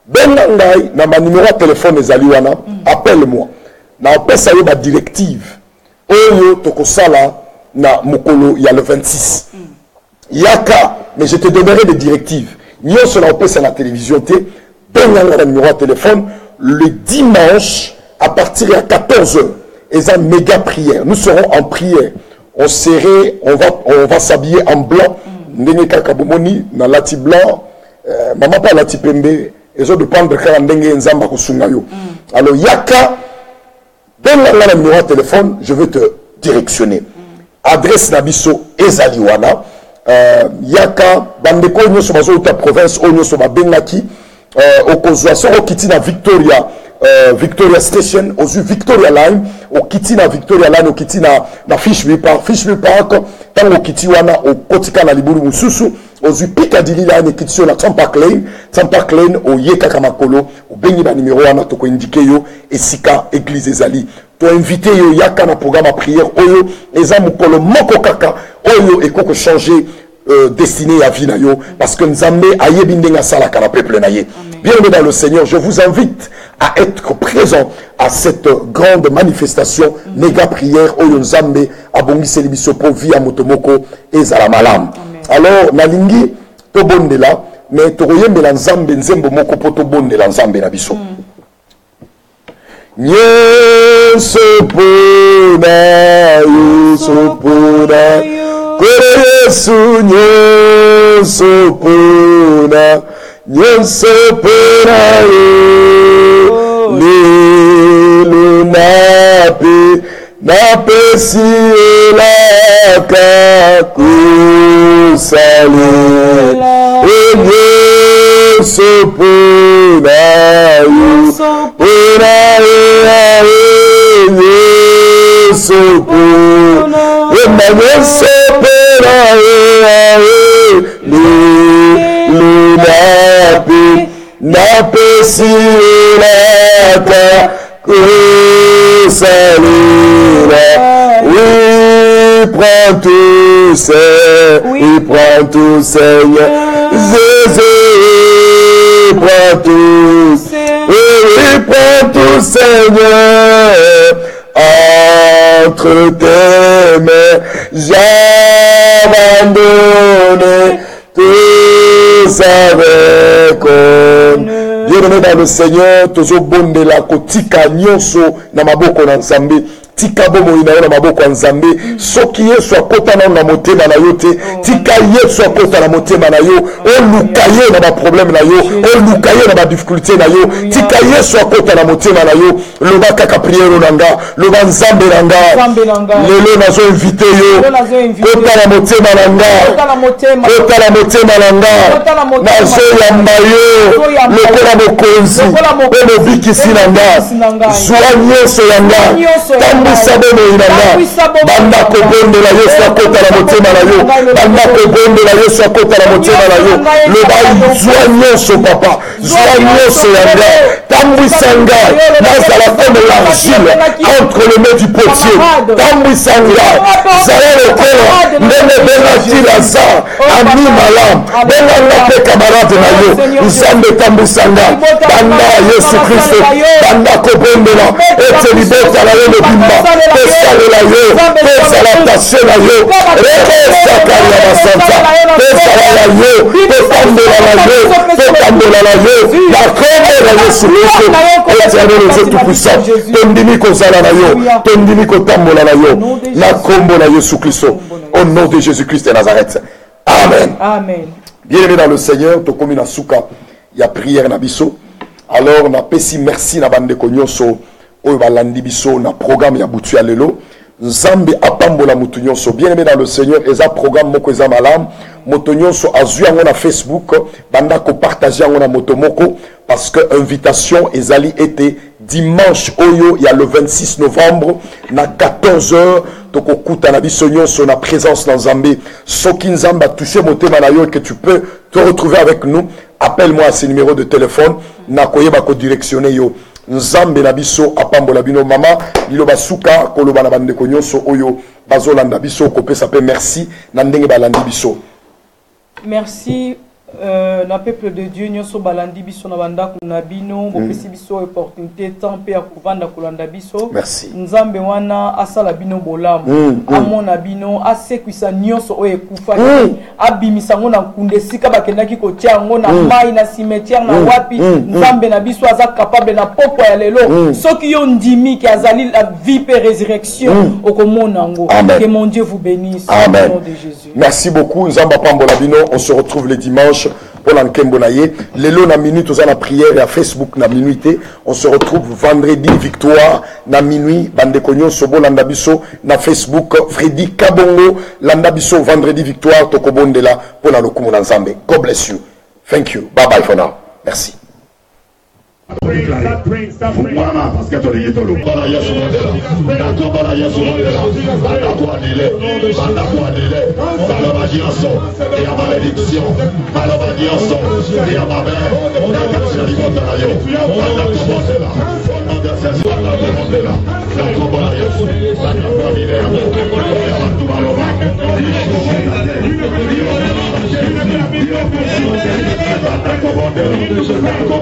Benga ngai na ma numéro de téléphone ezali wana, appelle-moi. Na pesa yo ba directive oyo tokosala na mokolo ya le 26 yaka mais je te donnerai des directives nyonso na pesa na télévision te benga na numéro de téléphone le dimanche à partir de 14h et un méga prière nous serons en prière on va s'habiller en blanc ndenge kaka bomoni na lati blanc maman pas lati pembe ezo de prendre kala ndenge nzamba kosunga yo alors yaka donne la numéro de téléphone, je vais te directionner. Adresse Nabiso Ezaliwana. Yaka, bandeko nyo soba zo ta province, onyo soba bengaki. Okozwa so okiti na Victoria, Victoria Station, ozu Victoria Line, okiti na Victoria Line, okiti na Fishville Park, tango okiti wana okotika na liburu mususu. Ozu Piccadilly Line ekiti na Tampark Lane o yeka kamakolo o bengi ba numéro wana to ko indiquer yo esika église ezali to invité yo yaka na programme à prière oyo eza mukolo moko kaka oyo ekoko changer destiné à vie na yo parce que nzambe ayebi ndenga sala kana peuple na ye. Bien-aimés dans le Seigneur, je vous invite à être présent à cette grande manifestation méga prière oyo nzambe abongisi libiso po via motomoko ezala malamu. Alors nalingi to bondela mais to koyembela nzambe nzembo moko po to bondela nzambe na biso nyonso pona yesu pona kore yesu nyonso pona nyonso pona lelo nape napesi elaka kusalela nyonso pona yesu pona nyonso pona nyonso pona lelo nape napesi elaka kusalela. Oui, prends tout, Seigneur. Oui, prends tout, Seigneur. Jésus, prends tout. Oui, prends tout, Seigneur. Entre tes mains, j'abandonne tout avec honneur. Bien-aimé dans le Seigneur, tozo bonde la kotika nyonso na maboko na nzambe tika bomo ina yo na maboko ya Nzambe soki Yesu akota na motema na yo te tika Yesu akota na motema na yo oluka ye na ba problème na yo oluka ye na ba difficulté na yo tika Yesu akota na motema na yo loba kaka prière nanga loba Nzambe nanga lelo nazo invité yo kota na motema nanga kota na motema nanga nazo yamba yo lokola mokonzi omo bikisi nanga zwa nyonso yanga tambwisa bomo nanga banda kobondela Yesu akota na motema na yo banda kobondela Yesu akota na motema na yo loba zwa nyonso papa zwa nyonso yanga tambwisa ngai nazala comme l'argile entre les mains du potier tambwisa ngai zala lokola ndenge bengaki Lazare ami malamu benganga mpe camarade na yo Nzambe tambwisa ngai banda Yesu Kristo banda kobondela ete libota na yo mobimba tosalela yo tozala tashe na yo rekosakali ya basanta tozala na yo totambola na yo totambola na yo na kombo na Yesu Kristo éternel Dieu tout-puissant tondimi kozala na yo tondimi kotambola na yo na kombo na Yesu Kristo au nom de Jésus-Christ de Nazareth. Amen. Amen. Bien-aimé dans le Seigneur, to komi na suka ya prière na biso. Alors na pesi merci na bande ko nyonso oyo balandi biso na programme ya butu ya lelo. Nzambe apambola mutu nyonso. Bien-aimé dans le Seigneur, eza programme moko eza malam. Moto nyonso azwi yango na Facebook banda ko partager yango na moto moko parce que invitation ezali été dimanche oyo ya le 26 novembre na 14h toko kuta na biso nyonso na présence na Nzambe. Soki Nzambe a touché motema na yo que tu peux te retrouver avec nous, appelle-moi à ce numéro de téléphone na koyeba ko directionner yo. Nzambe na biso apambola bino mama liloba suka koloba na bande ko nyonso oyo bazolanda biso kopesa pe merci na ndenge balandi biso. Merci na peuple de Dieu nyonso balandi biso na banda kuna bino bopesi biso opportunité temps pe ya kovanda kolanda biso. Merci. Nzambe wana asala bino bolamu amona bino asekwisa nyonso oyo ekufa abimisa ngo na nkunde sika bakendaki kotia ngo na mai na cimetière na wapi Nzambe na biso aza capable na poko ya lelo soki yo ndimi ki azali la vie et résurrection okomona ngo. Que mon Dieu vous bénisse au nom de Jésus. Merci beaucoup Nzamba pambola bino, on se retrouve le dimanche pour l'enkembo na ye. Lelo na minute aux la prière et à Facebook na minuité. On se retrouve vendredi victoire na minuit bande konyo sobo landa biso na Facebook Freddy Kabongo landa biso vendredi victoire tokobondela pour la lokumu na Nzambe. God bless you. Thank you. Bye bye for now. Merci. Fungwana parce que toli yitolo bala Yesu modela ndako bala Yesu modela ndako adile ndako adile bala bajiaso et à malédiction bala bajiaso et à ma mère ndako sila libota na yo ndako modela ndako sila modela ndako bala Yesu ndako adile ndako bala ndako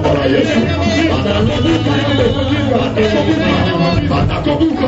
bala Yesu Atakobuka.